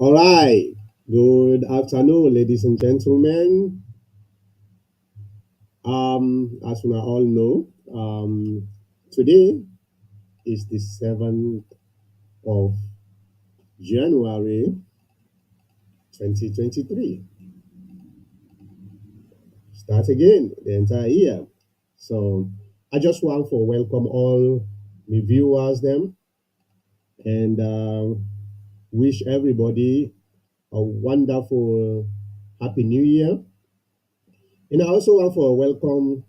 All right. Good afternoon, ladies and gentlemen. As we all know, today is the 7th of January 2023. Start again the entire year. So I just want to welcome all the viewers them and wish everybody a wonderful happy new year. And I also want to welcome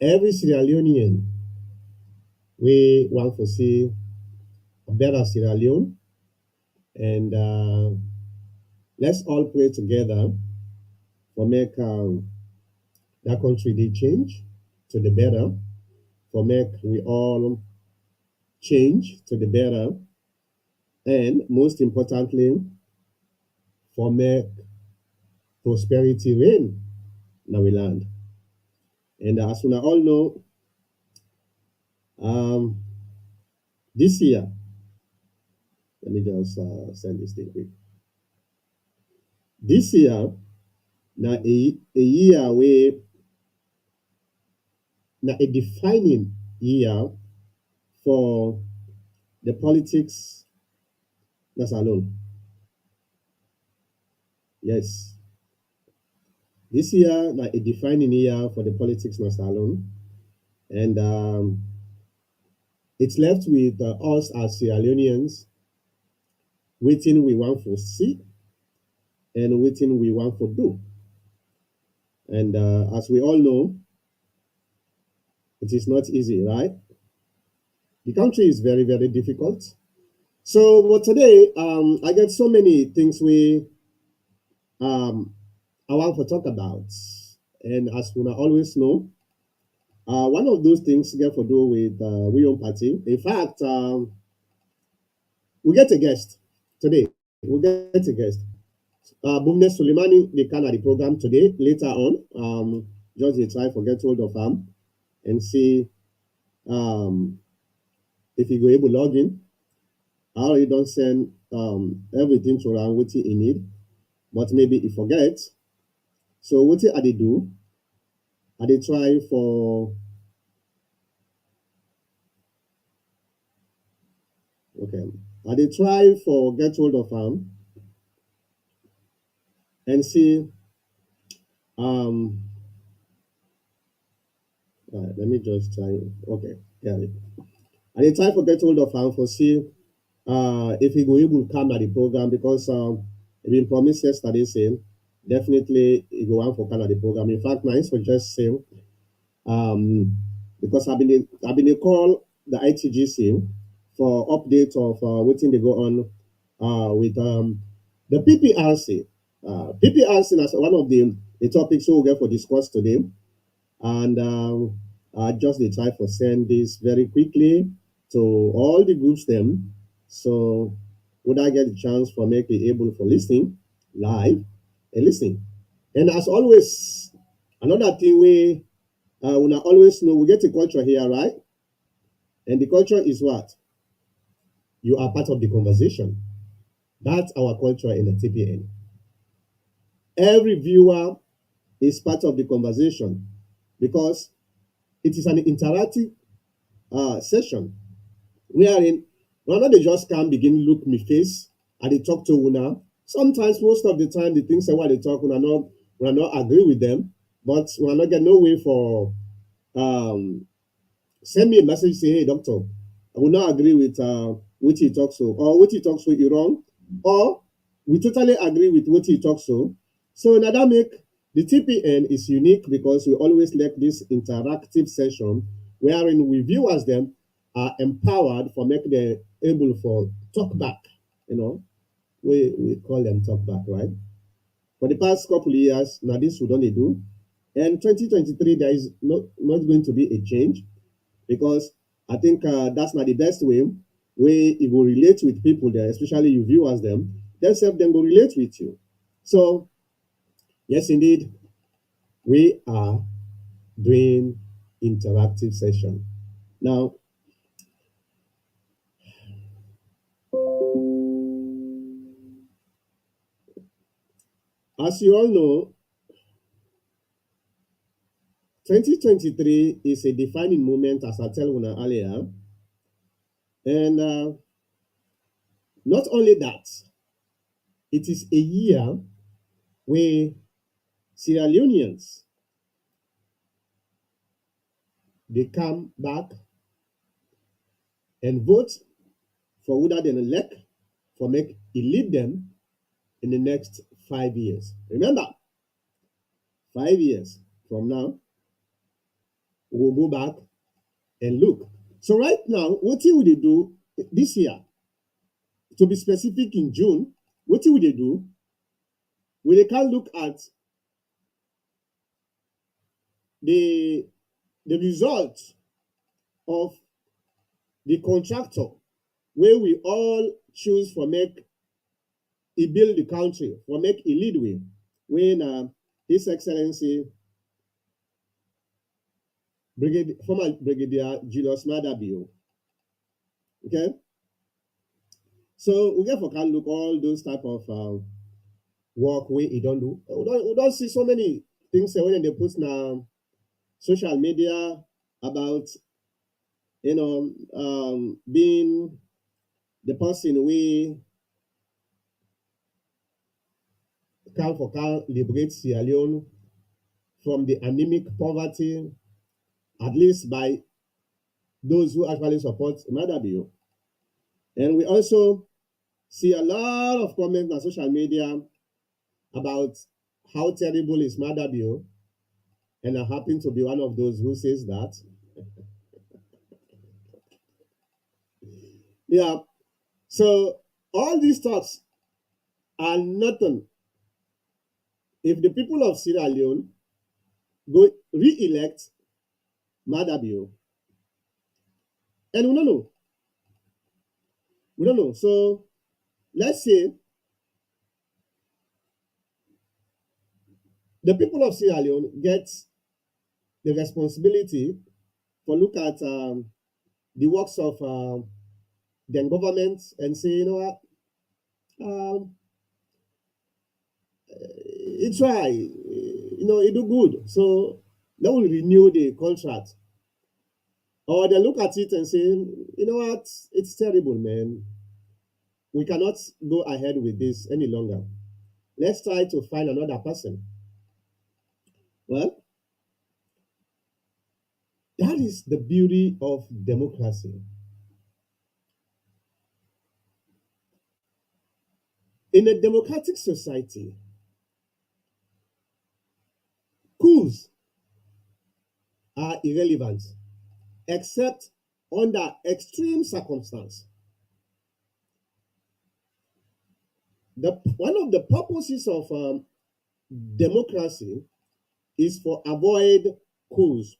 every Sierra Leonean. We want to see a better Sierra Leone, and let's all pray together for make that country they change to the better, for make we all change to the better, and most importantly, for make prosperity reign in our land. And as we all know, um, this year, let me just send this thing quick. This year, now a year where now a defining year for the politics that's alone. Yes, this year like a defining year for the politics that's alone, and it's left with us as Sierra Leoneans waiting we want for see and waiting we want for do. And as we all know, it is not easy, right? The country is very very difficult. So, but today I got so many things um, I want to talk about, and as we always know. One of those things get to do with we own party. In fact, we get a guest today. We get a guest. Bumne Suleimani, they can at the program today. Later on, just they try to get hold of him and see um, if he go able log in. I already don't send everything to around what he need, but maybe he forget. So what I they do? I they try for okay. I they try for get hold of him and see um let me just try. Okay, got it. And the time for get hold of am for see if he go able to come at the program because he been promised yesterday saying definitely he go on for come at the program. In fact, my suggest say um because I've been a call the ITGC for update of waiting they go on with the PPRC. PPRC is one of the topics we'll get for discuss today. And I just dey try for send this very quickly to all the groups them. So would I get the chance for make be able for listening live and listen. And as always, another thing we when I always know we get a culture here, right? And the culture is what? You are part of the conversation. That's our culture in the TPN. Every viewer is part of the conversation because it is an interactive session wherein una dey just come begin look me face I dey talk to una. Sometimes most of the time the things say wey I dey talk una no agree with them, but una no get no way for um send me a message say hey doctor I will not agree with wetin you talk so or wetin you talk so you wrong or we totally agree with wetin you talk so. So na that make the TPN is unique because we always like this interactive session wherein we viewers them are empowered for make them able for talk back, you know, we call them talk back, right? For the past couple of years, now this we don't do. And 2023, there is not going to be a change because I think that's not the best way where you will relate with people there, especially you viewers them, themselves then will relate with you. So yes, indeed, we are doing interactive session. Now, As you all know, 2023 is a defining moment, as I tell you earlier. And not only that, it is a year where Sierra Leoneans they come back and vote for who that they elect for make it lead them in the next 5 years. Remember, 5 years from now, we'll go back and look. So right now, what will they do this year? To be specific, in June, what will they do? We they can look at the the result of the contractor where we all choose for make he build the country, for make he lead way. When His Excellency former Brigadier Julius Madabio. Okay, so we get for can look all those type of work where he don't do. We don't see so many things when they put now social media about being the person we can liberate Sierra Leone from the anemic poverty, at least by those who actually support Madabio. And we also see a lot of comments on social media about how terrible is Madabio, and I happen to be one of those who says that. Yeah, so all these thoughts are nothing if the people of Sierra Leone go re-elect Madabio. And we don't know. So let's say the people of Sierra Leone get the responsibility for look at the works of the government and say, it try, it do good. So they will renew the contract. Or they look at it and say, you know what, it's terrible, man. We cannot go ahead with this any longer. Let's try to find another person. Well, that is the beauty of democracy. In a democratic society, coups are irrelevant except under extreme circumstance. One of the purposes of democracy is for avoid coups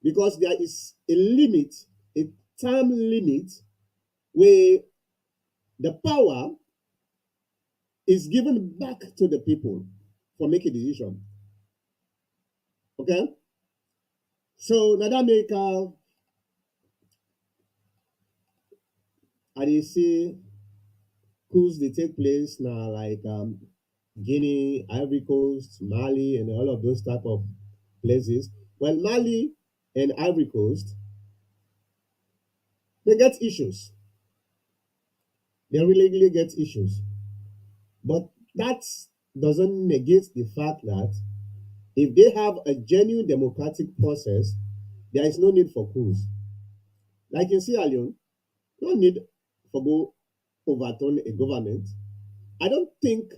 because there is a limit, a time limit where the power is given back to the people for making a decision. Okay? So now that make I see coups they take place now like Guinea, Ivory Coast, Mali, and all of those type of places. Well, Mali and Ivory Coast, they get issues. They really get issues. But that doesn't negate the fact that if they have a genuine democratic process, there is no need for coups. Like in Sierra Leone, no need for go overturn a government. I don't think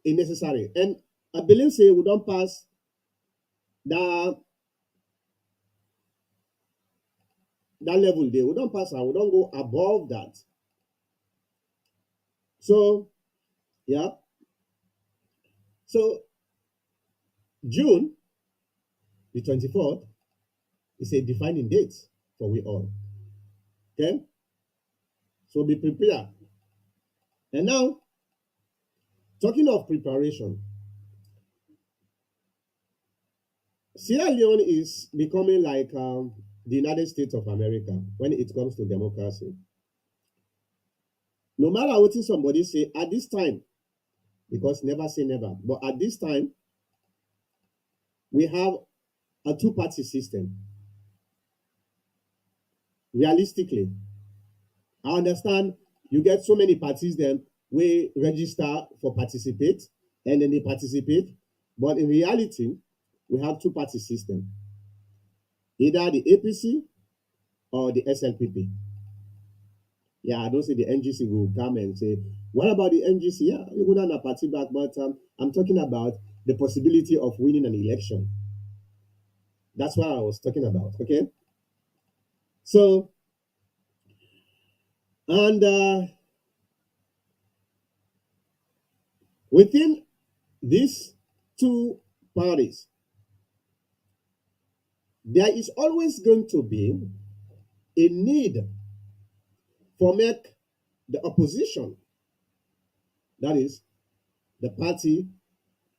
it necessary. And I believe say we don't pass that that level there. We don't pass and we don't go above that. So yeah. So June the 24th is a defining date for we all. Okay? So be prepared. And now, talking of preparation, Sierra Leone is becoming like the United States of America when it comes to democracy. No matter what somebody say, at this time, because never say never. But at this time, we have a two-party system. Realistically, I understand you get so many parties then we register for participate and then they participate. But in reality, we have two-party system, either the APC or the SLPP. Yeah, I don't say the NGC will come and say, what about the NGC? Yeah, you wouldn't have party back, but I'm talking about the possibility of winning an election. That's what I was talking about. Okay. So, and within these two parties, there is always going to be a need for make the opposition, that is, the party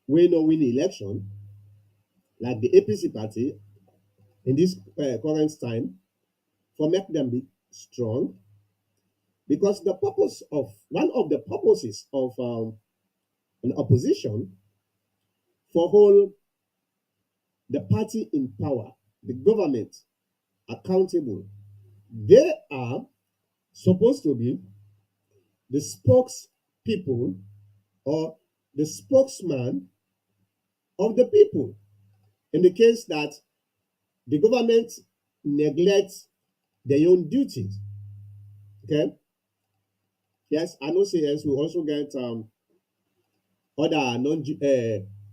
we no win election, like the APC party in this current time, for make them be strong, because the purpose of one of the purposes of an opposition for hold the party in power, the government accountable. They are supposed to be the spokespeople or the spokesman of the people. In the case that the government neglects their own duties, okay? Yes, I know. Say yes. We also get other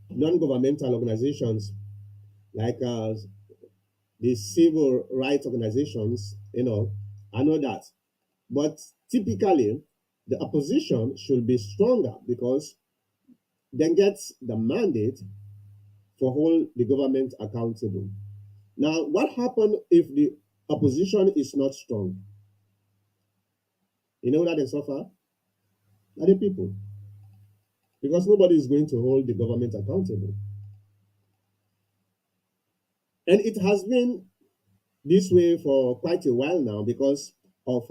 non-governmental organizations like the civil rights organizations. I know that, but typically the opposition should be stronger because they get the mandate for hold the government accountable. Now, what happens if the opposition is not strong? You know that they suffer? Are the people. Because nobody is going to hold the government accountable. And it has been this way for quite a while now because of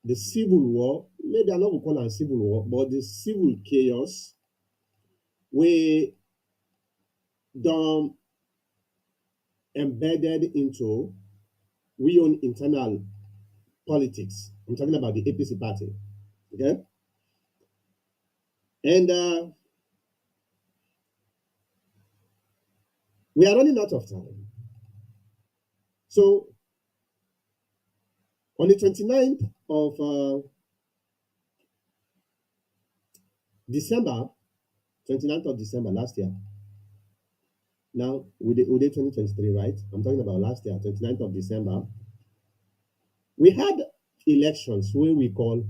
the civil war. Maybe I'm not going to call it a civil war, but the civil chaos we done embedded into we own internal politics. I'm talking about the APC party. Okay? And we are running out of time. So on the 29th of December, 29th of December last year, now we did 2023, right? I'm talking about last year, 29th of December, we had elections where we call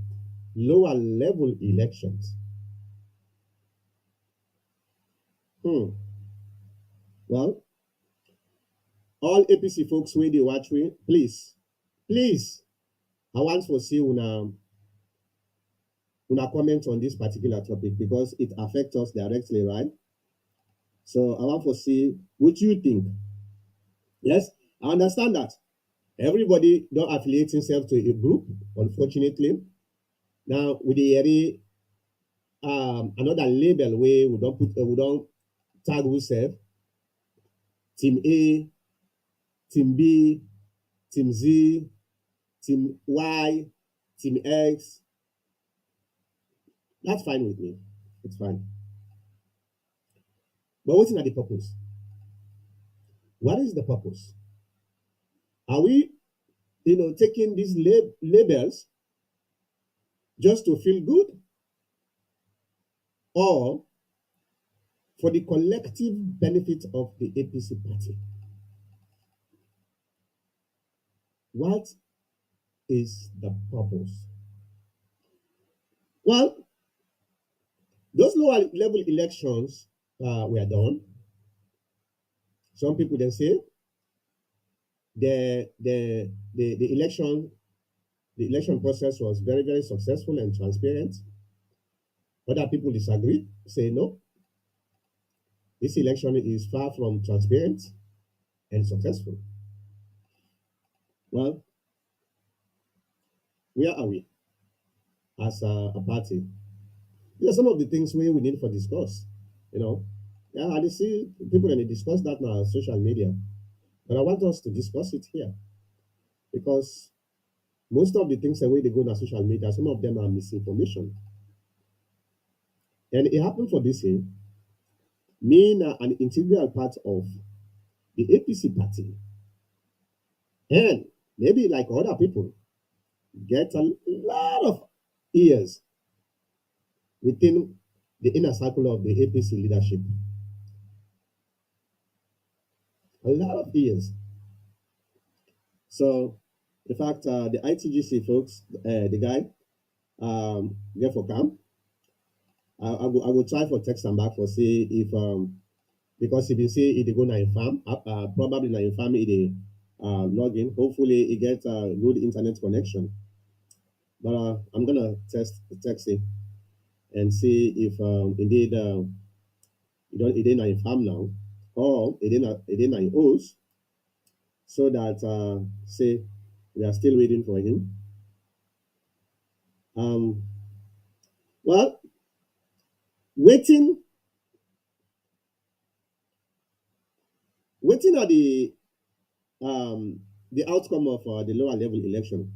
lower level elections. Well, all APC folks where they watch me, please, I want to see una comment on this particular topic because it affects us directly, right? So I want to see what you think. Yes, I understand that everybody don't affiliate himself to a group, unfortunately. Now with the another label where we don't tag ourselves, team A, team B, team Z, team Y, team X. That's fine with me. It's fine. But what's not the purpose? What is the purpose? Are we, taking these labels just to feel good, or for the collective benefit of the APC party? What is the purpose? Well, those lower level elections were done. Some people then say the election process was very, very successful and transparent. Other people disagree, say no, this election is far from transparent and successful. Well, where are we as a party? These are some of the things we need for discuss. You know, yeah, I see people and they discuss that now on social media, but I want us to discuss it here because most of the things the way they go on social media, some of them are misinformation, and it happened for this year. Me now an integral part of the APC party, and maybe like other people get a lot of ears within the inner circle of the APC leadership, a lot of ears. So, in fact, the ITGC folks, the guy, get for camp. I will try for text and back for see if because if you say it go na in farm, probably na in farm it log in. Hopefully, it gets a good internet connection. But I'm gonna text it and see if indeed it ain't in farm now, or it ain't in host, so that say we are still waiting for him. Um, well, waiting, waiting are the outcome of the lower level election.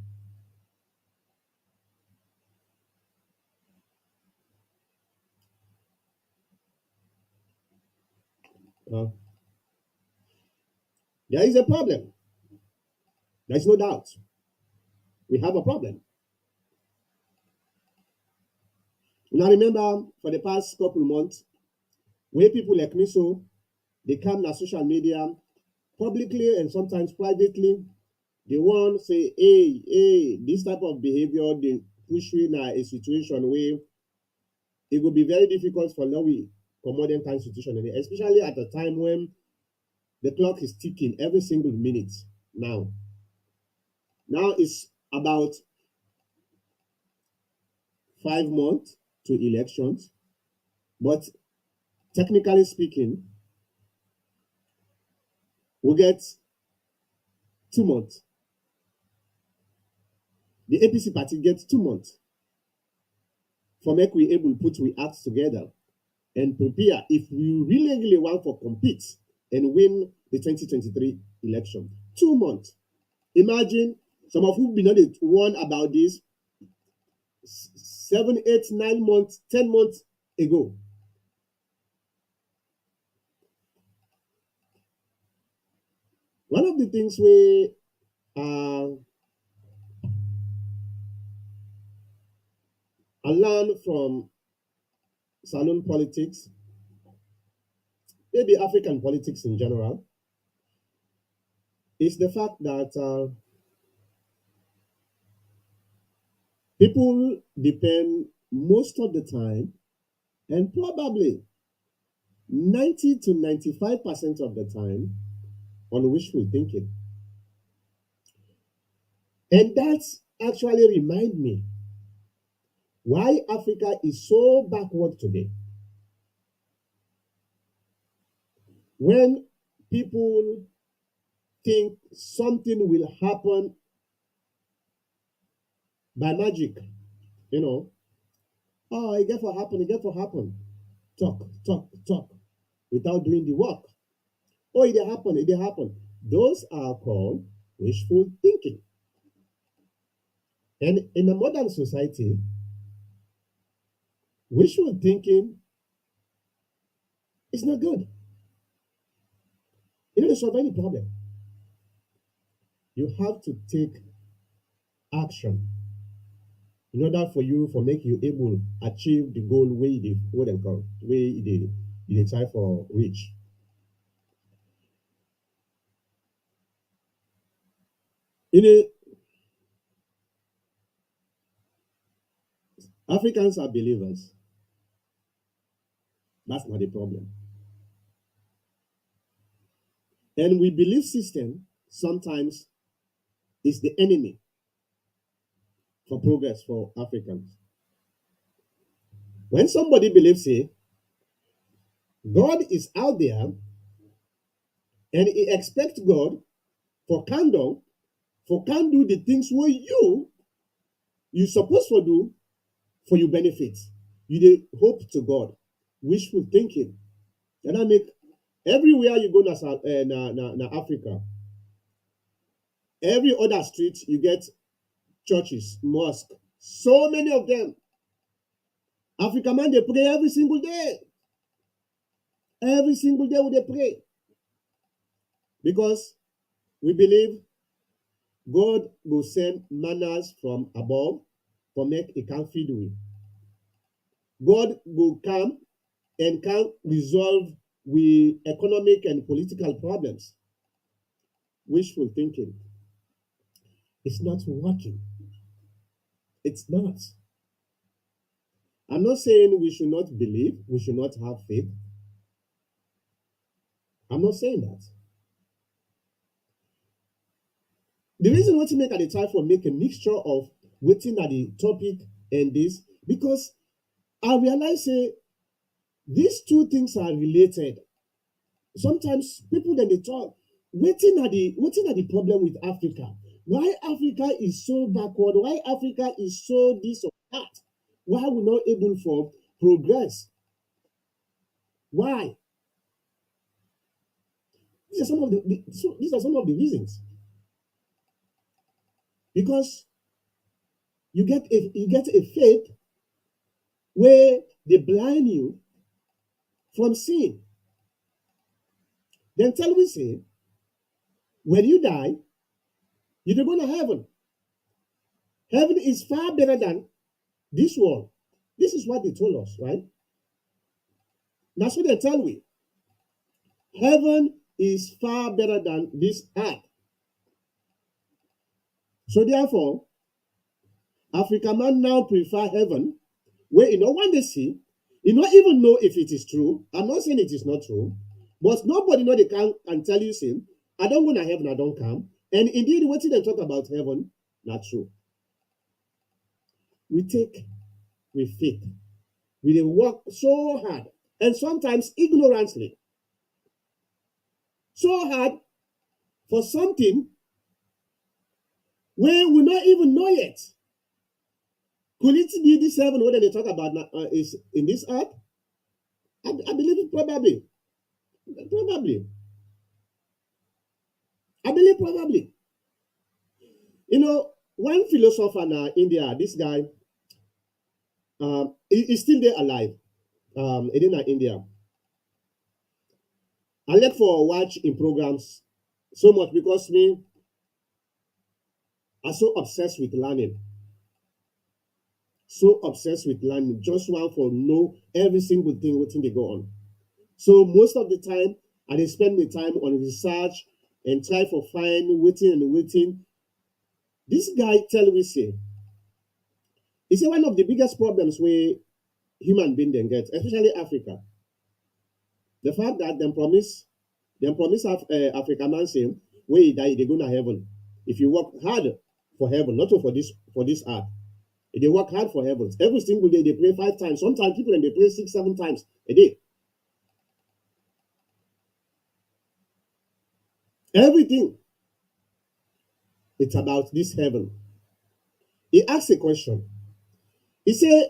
Uh, there is a problem. There is no doubt. We have a problem. Now remember, for the past couple months, where people like me so they come on social media publicly and sometimes privately. They want say, hey, this type of behavior they push you in a situation where it will be very difficult for now we modern time situation, and especially at a time when the clock is ticking every single minute. Now, now it's about 5 months to elections, but technically speaking, we get 2 months. The APC party gets 2 months for make we able to put we acts together and prepare if we really want to compete and win the 2023 election. 2 months. Imagine some of you been on the one about this 7, 8, 9 months, 10 months ago. One of the things we I learned from saloon politics, maybe African politics in general, is the fact that people depend most of the time, and probably 90 to 95% of the time, on wishful thinking. And that's actually remind me why Africa is so backward today. When people think something will happen by magic, you know, oh, it get for happen, it get for happen. Talk, talk, talk, without doing the work. Oh, it did happen, it did happen. Those are called wishful thinking. And in a modern society, wishful thinking is not good. You know, to solve any problem, you have to take action in order for you for make you able achieve the goal where you dey what dem call where you dey try for reach. You know, Africans are believers. That's not the problem. And we believe system sometimes is the enemy for progress for Africans. When somebody believes say God is out there and he expects God for can do the things where you supposed to do for your benefit. You dey hope to God, wishful thinking. And I make everywhere you go na Africa, every other street you get churches, mosque, so many of them. Africa man dey pray every single day. Every single day we dey pray because we believe God go send manners from above for make e can feed we. God go come and can resolve we economic and political problems. Wishful thinking. It's not working. It's not. I'm not saying we should not believe, we should not have faith. I'm not saying that. The reason what you make at the time for make a mixture of waiting at the topic and this, because I realize these two things are related. Sometimes people then they talk, waiting at the problem with Africa. Why Africa is so backward? Why Africa is so this or that? Why we're not able for progress? Why? These are some of the reasons. Because you get a faith where they blind you from sin. Then tell me say, when you die, you're going to heaven. Heaven is far better than this world. This is what they told us, right? That's what they tell me. Heaven is far better than this earth. So therefore, Africa man now prefer heaven, where you know when they see, you don't even know if it is true. I'm not saying it is not true, but nobody know they can tell you say, I don't go to heaven, I don't come. And indeed, what they talk about heaven, not true. We take with faith. We dey work so hard and sometimes ignorantly. So hard for something where we not even know yet. Could it be this heaven what they talk about now, is in this earth? I believe it probably. Probably. I believe probably. You know, one philosopher in India, this guy, he's still there alive. In India. I like for watch in programs so much because me, I'm so obsessed with learning. So obsessed with learning, just want for know every single thing waiting they go on. So most of the time, I dey spend my time on research and try for find waiting and waiting. This guy tell me say, he say one of the biggest problems where human being then get, especially Africa, the fact that them promise Africa man say, where he die, they go to heaven. If you work hard for heaven, not for this earth. They work hard for heaven. Every single day they pray 5 times. Sometimes people and they pray 6, 7 times a day. Everything. It's about this heaven. He asked a question. He said,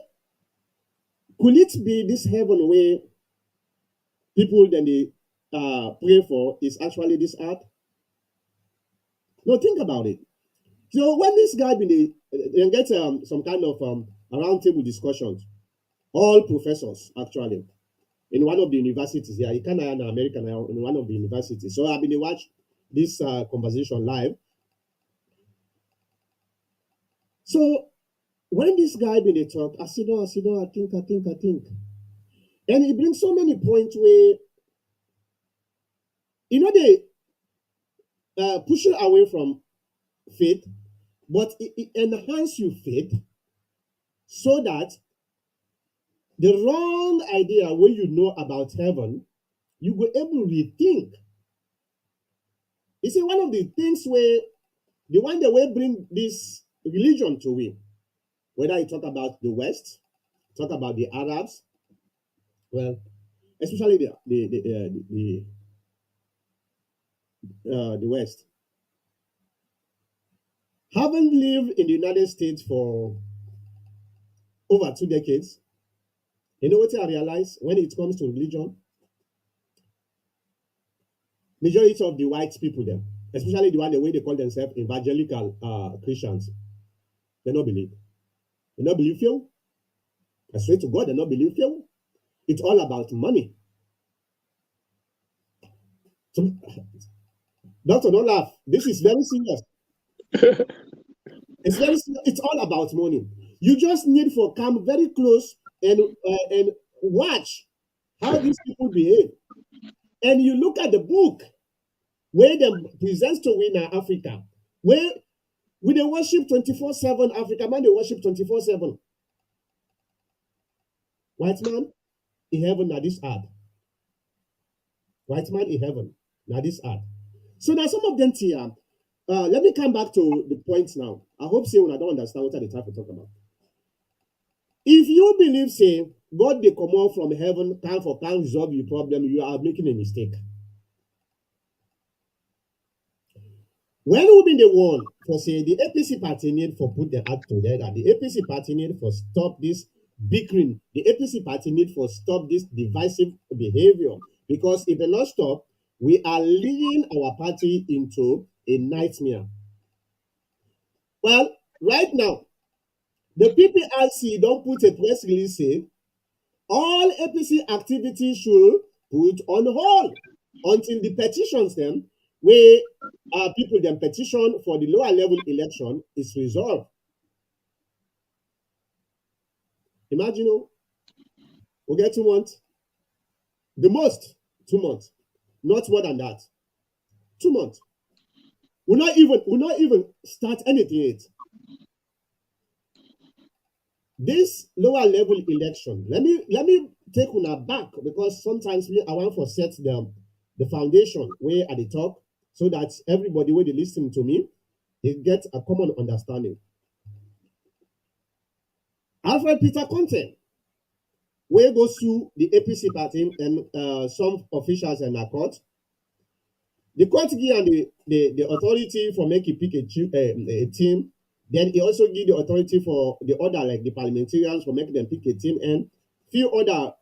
could it be this heaven where people then they pray for is actually this earth? No, think about it. So when this guy been they get some kind of round table discussions, all professors actually in one of the universities here, in Canada and America now, in one of the universities. So I've been watch this conversation live. So when this guy been they talk, I think. And he brings so many points where, they push you away from faith, but it enhance your faith so that the wrong idea where you know about heaven, you go able to rethink. He said one of the things where the one that will bring this religion to win, whether you talk about the West, talk about the Arabs, well, especially the West, having lived in the United States for over 2 decades, You know what I realize when it comes to religion? Majority of the white people there, especially the way they call themselves evangelical Christians, they don't believe. They don't believe you. I swear to God, they don't believe you. It's all about money. So, doctor, don't laugh. This is very serious. It's very serious. It's all about money. You just need to come very close and watch how these people behave. And you look at the book where them presents to win Africa, where we they worship 24/7 Africa, man, they worship 24/7. White man in heaven na this earth. White man in heaven na this earth. So now some of them here, let me come back to the point now. I hope say when I don't understand what I try to talk about. If you believe say God they come out from heaven, can't resolve your problem, you are making a mistake. When we been the one for say the APC party need for put the act together, the APC party need for stop this bickering, the APC party need for stop this divisive behavior. Because if they not stop, we are leading our party into a nightmare. Well, right now, the PPRC don't put a press release say all APC activities should put on hold until the petitions them where people then petition for the lower level election is resolved. Imagine we get 2 months, the most 2 months, not more than that. 2 months. We'll not even start anything yet. This lower level election, let me take una back because sometimes I want to set the foundation where at the top so that everybody when they listen to me, they get a common understanding. Alfred Peter Conte, where go sue the APC party and some officials in the court. The court give and the authority for making pick a team. Then he also give the authority for the other like the parliamentarians for making them pick a team and few other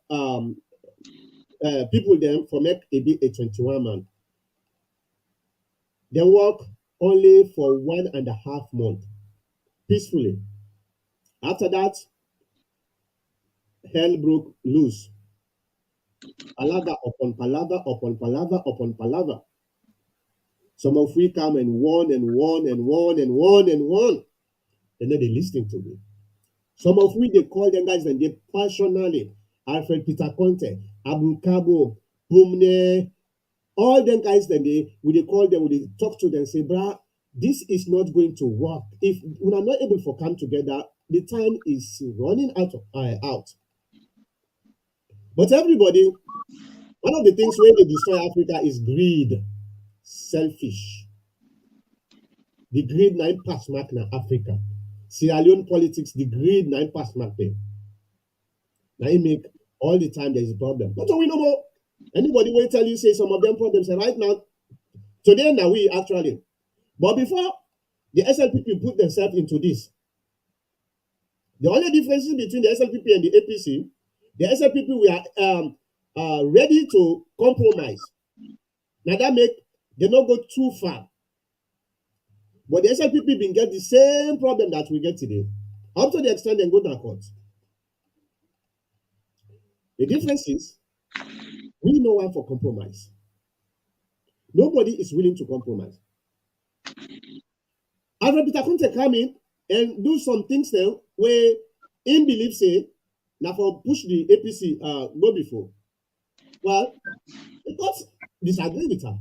people then for make a 21 man. They work only for 1.5 months peacefully. After that, hell broke loose. Palaver upon palaver upon palaver upon palaver. Some of we come and warn and warn and warn and warn and warn. And then they listening to me. Some of we they call them guys and they passionately Alfred Peter Conte, Abu Kabo, Bumne, all them guys then they call them, they talk to them and say, brah, this is not going to work. If we are not able to come together, the time is running out. But everybody, one of the things where they destroy Africa is greed, selfish. The greed nine pass mark na Africa. Sierra Leone politics, the greed nine pass mark there. Now it make all the time there is a problem. Not we no more. Anybody will tell you say some of them problems and right now, today now we actually. But before the SLPP put themselves into this, the only differences between the SLPP and the APC, the SLPP we are ready to compromise. Now that make they not go too far. But the SLPP been get the same problem that we get today. Up to the extent they go to court. The difference is we know one for compromise. Nobody is willing to compromise. Alfred Peter Conte come in and do some things there where in belief say now for push the APC go before. Well, the court disagree with her.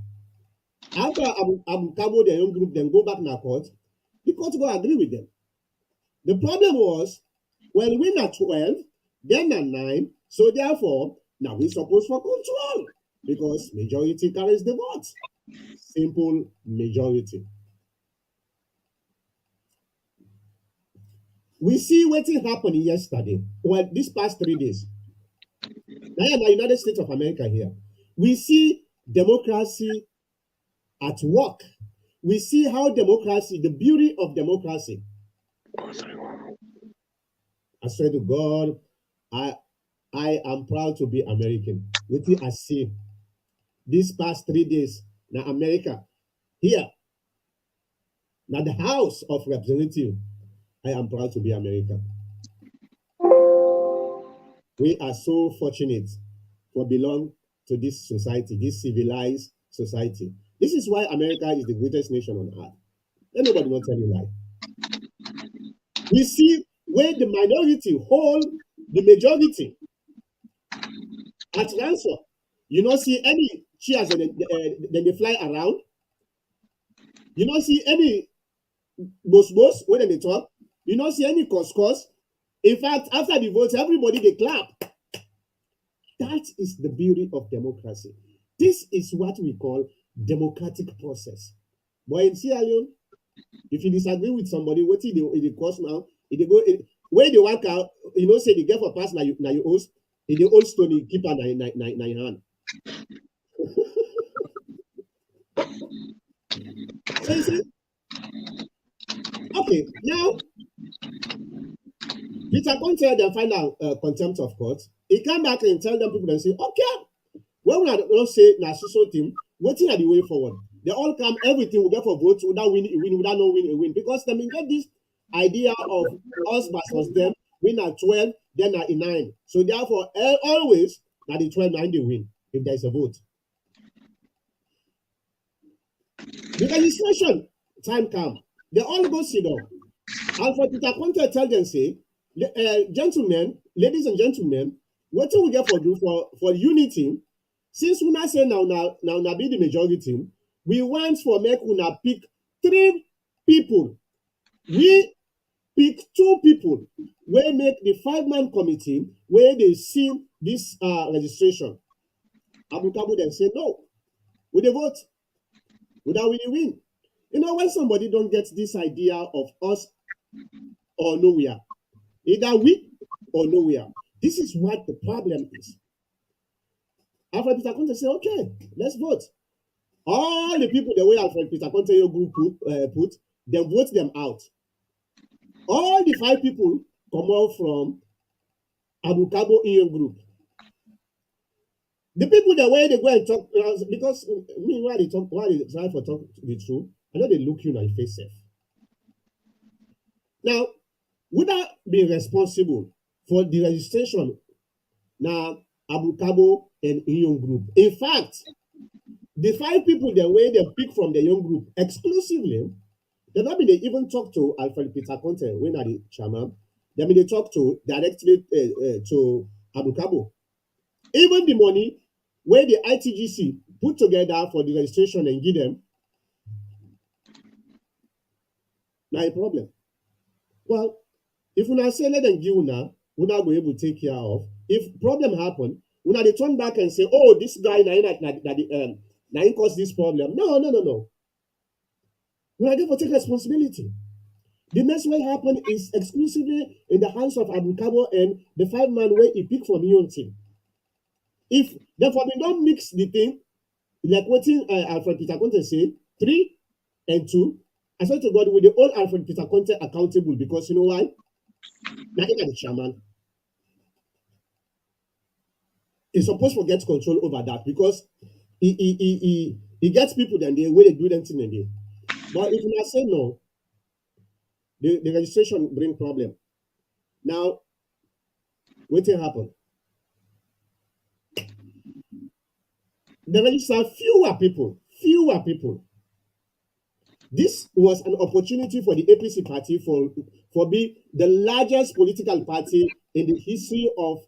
After Abu Kabo, their own group, then go back in the court, the court go agree with them. The problem was, when we are 12, then are 9, so therefore, now we supposed for control because majority carries the vote. Simple majority. We see what happened yesterday. Well, this past 3 days. Now in the United States of America here, we see democracy at work. We see how democracy, the beauty of democracy. I swear to God, I am proud to be American. Wetin I see these past 3 days na America here, na the House of Representatives. I am proud to be American. We are so fortunate for belong to this society, this civilized society. This is why America is the greatest nation on earth. Let nobody not tell you lie. We see where the minority hold the majority at ransom. You not see any cheers and then they fly around. You not see any boss when they talk. You not see any cause. In fact, after the votes, everybody they clap. That is the beauty of democracy. This is what we call democratic process. But in Sierra Leone, if you disagree with somebody, what they cause now, if they go where they work out, you know, say they get for pass now you host, if the old stone keep on na hand. So you see, okay, now Peter Conte them find out contempt of court. He come back and tell them people and say, okay, when we don't say na so team, waiting at the way forward. They all come, everything will get for votes without win, without no win. Because they get this idea of us versus them, win at 12, then at 9. So therefore, always at the 12, 9 they win if there's a vote. The registration time come, they all go sit down. Alfred Peter Conte tell them, say, gentlemen, ladies and gentlemen, what do we get for do for unity? Since we not say now be the majority, we want for make una pick 3 people. We pick 2 people where make the 5-man committee where they see this registration. Abu Kabu then say no. We they vote. Without winning win. You know, when somebody don't get this idea of us or nowhere, either we or nowhere, this is what the problem is. Alfred Peter Conte say, okay, let's vote. All the people the way Alfred Peter Conte your group put, they vote them out. All the 5 people come out from Abu Kabo Iyon group. The people the way they go and talk, because me while they try for talk the truth, I know they look you in the face safe. Now, would I be responsible for the registration now Abu Kabo and Iyon group? In fact, the 5 people the way they pick from the young group exclusively, they not been they even talk to Alfred Peter Conte when are the chairman. They mean they talk to directly to Abu Kabo. Even the money where the ITGC put together for the registration and give them, not a problem. Well, if we not say let them give una, we not be able to take care of. If problem happen, we not they turn back and say, oh, this guy now he caused this problem. No. We are there for take responsibility. The next way happen is exclusively in the hands of Abu Kabo and the 5-man where he pick from your team. If therefore we don't mix the thing, like what Alfred Peter Conte say, 3 and 2, I swear to God, with the old Alfred Peter Conte accountable because you know why? Now he the chairman. He's supposed to get control over that because he gets people then the way they do them thing again. But if you say no, the registration bring problem. Now, what will happen? The register fewer people. This was an opportunity for the APC party for being the largest political party in the history of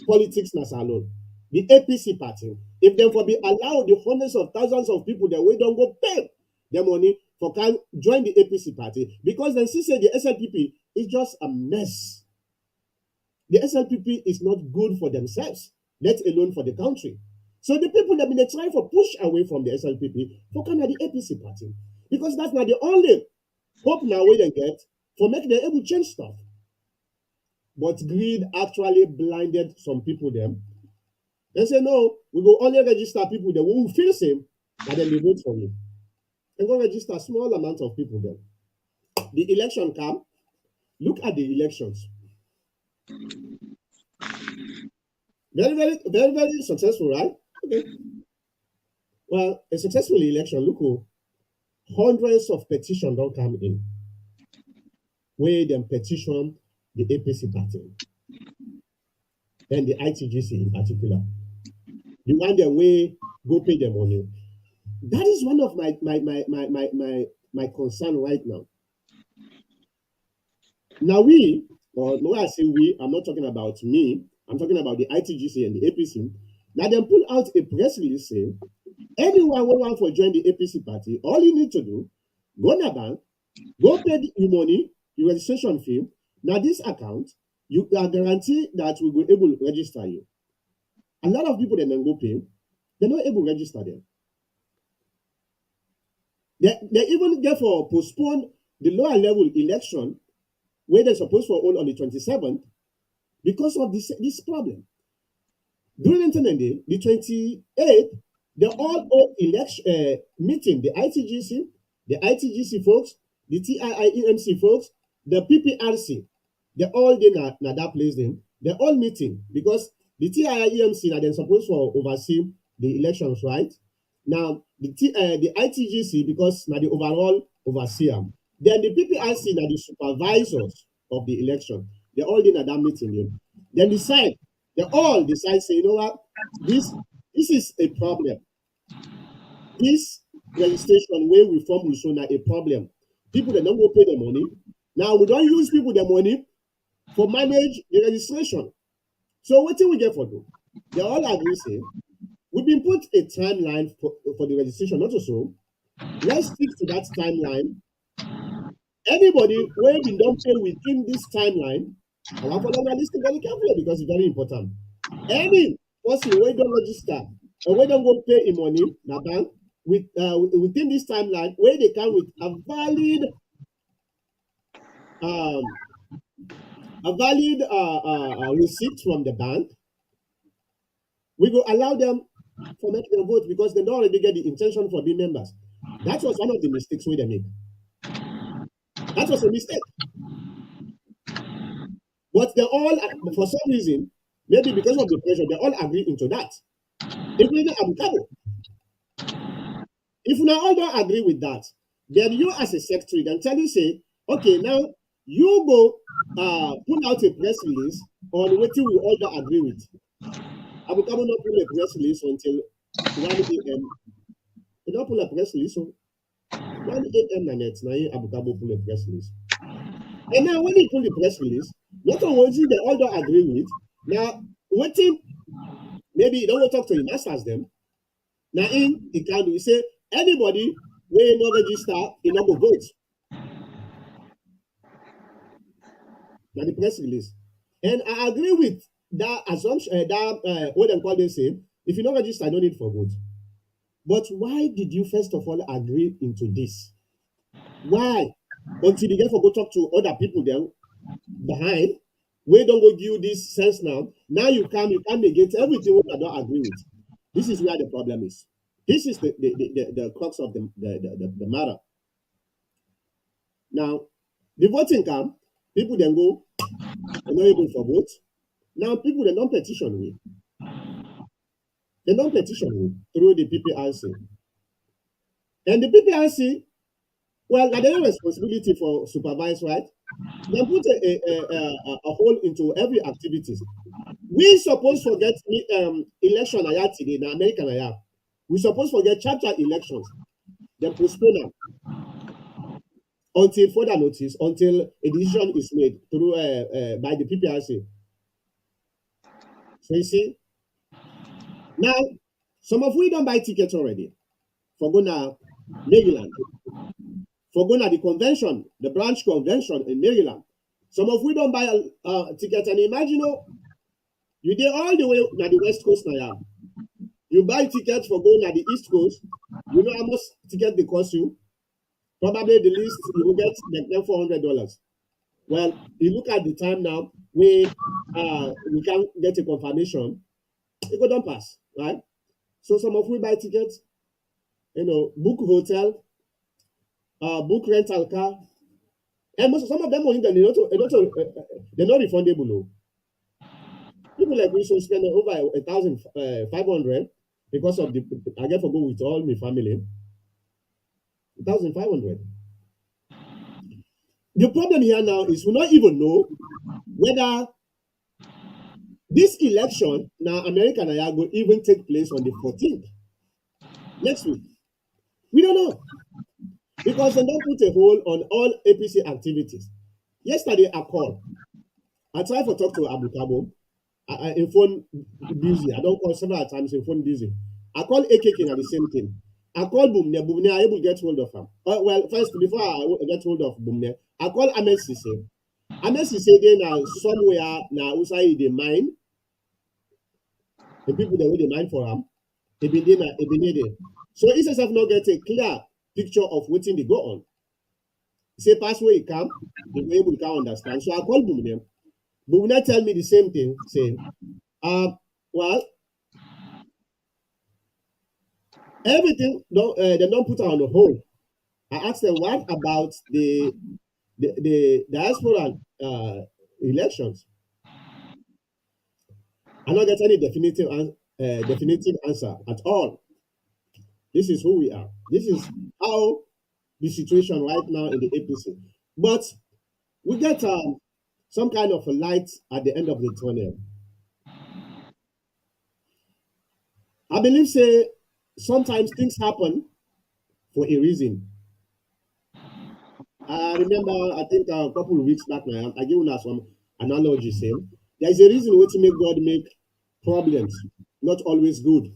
politics in Salon. The APC party, if they for be allowed the hundreds of thousands of people that we don't go pay their money for can join the APC party because then she said the SLPP is just a mess. The SLPP is not good for themselves, let alone for the country. So the people that been trying to push away from the SLPP for kind of the APC party because that's not the only hope now we they get for making them able to change stuff. But greed actually blinded some people them. They say no, we will only register people that will feel same, but then they vote for me. And go register a small amount of people then. The election come. Look at the elections. Very, very, very, very successful, right? Okay. Well, a successful election, look, oh, hundreds of petitions don't come in where them petition the APC party and the ITGC in particular. The one that way go pay the money. That is one of my concern right now. Now or when I say we, I'm not talking about me, I'm talking about the ITGC and the APC. Now they pull out a press release saying anyone who want to join the APC party, all you need to do, go to the bank, go pay your money, your registration fee. Now this account, you are guaranteed that we will able to register you. A lot of people that then go pay, they're not able to register them. They even get for postpone the lower level election where they're supposed to hold on the 27th because of this problem. During Internet Day, the 28th, they all hold election meeting, the ITGC folks, the TIIEMC folks, the PPRC. They all did na that place then. They all meeting because the TIIEMC are then supposed to oversee the elections, right? Now the ITGC because now the overall overseer. Then the PPRC are the supervisors of the election. They all did at that meeting. Then decide. They all decide say, you know what, this is a problem. This registration where we form will show now a problem. People that don't go pay the money. Now we don't use people the money for manage the registration. So what do we get for them? They all agree say we've been put a timeline for the registration, not so. Let's stick to that timeline. Anybody where we don't pay within this timeline, I want for them to listen very carefully because it's very important. Any person where don't register or where don't go pay in money, na bank, within this timeline, where they come with um, a valid receipt from the bank, we will allow them for making a vote because they don't already get the intention for being members. That was one of the mistakes we they make. That was a mistake. But they all, for some reason, maybe because of the pressure, they all agree into that. Including Abu Kabo. If you all don't agree with that, then you as a secretary can tell you say, okay, now you go put out a press release on what we all don't agree with. Abu Kabo not put a press release until 1 a.m. He don't pull a press release on 1 a.m. na net. Now Abu Kabo pull a press release. And now when he pull the press release, not on what they all don't agree with. Now, waiting, maybe you don't talk to your masters them. Now in the can do say anybody wey no register, e no go vote. Na the press release. And I agree with that assumption, what they call they say, if you no register, no need for vote. But why did you first of all agree into this? Why? Until you get for go talk to other people then behind, wey don't go give you this sense now. Now you can't negate everything what I don't agree with. This is where the problem is. This is the crux of the matter. Now, the voting come, people then go, they're not able for vote. Now, people they don't petition we. They don't petition we through the PPRC. And the PPRC, well, they have responsibility for supervise, right? They put a hole into every activities. We supposed to get election today, in American. We supposed to get chapter elections. They postpone them until further notice, until a decision is made through by the PPRC. So you see, now some of we don't buy tickets already for going to Maryland, for going to the convention, the branch convention in Maryland. Some of we don't buy a ticket, and imagine you did all the way to the West Coast now. You buy tickets for going to the East Coast. You know how much ticket they cost you? Probably the least you will get like $400. Well, you look at the time now when we can get a confirmation, it go don't pass, right? So some of we buy tickets, book hotel, book rental car, and some of them only they're not refundable. people like we should spend over 1,500 because of the I get for go with all my family. 1,500. The problem here now is we not even know whether this election now America and I will even take place on the 14th next week. We don't know because they don't put a hold on all APC activities. Yesterday I called. I tried to talk to Abu Kabo. In phone busy. I don't call several times in phone busy. I call AKK at the same thing. I call Bumne. Bumne, I able to get hold of him. Well, first, before I get hold of Bumne, I call Ahmed Sise. Ahmed Sise, they now somewhere now outside the mine. The people that will the mine for him. He been there. So he says I've not get a clear picture of what they go on. He say pass where he come, they be able to understand. So I call Bumne. Bumne tell me the same thing, saying, well, everything they don't put on the hold. I asked them what about the diaspora elections. I don't get any definitive answer at all. This is who we are. This is how the situation right now in the APC. But we get some kind of a light at the end of the tunnel. I believe say sometimes things happen for a reason. I remember, I think a couple of weeks back now, I give you some analogy saying there is a reason why to make God make problems not always good,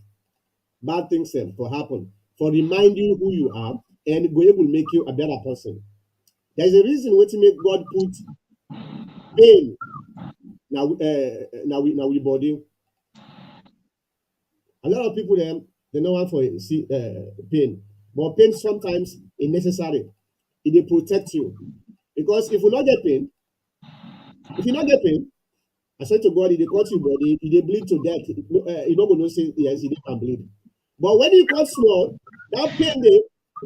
bad things for happen, for remind you who you are and go able to make you a better person. There is a reason why to make God put pain now we body. A lot of people they know one for see pain, but pain sometimes is necessary. It will protect you because if you not get pain, if you not get pain, I said to God, if they cut you body, if they bleed to death, you don't go say yes, he can bleed. But when you cut small, that pain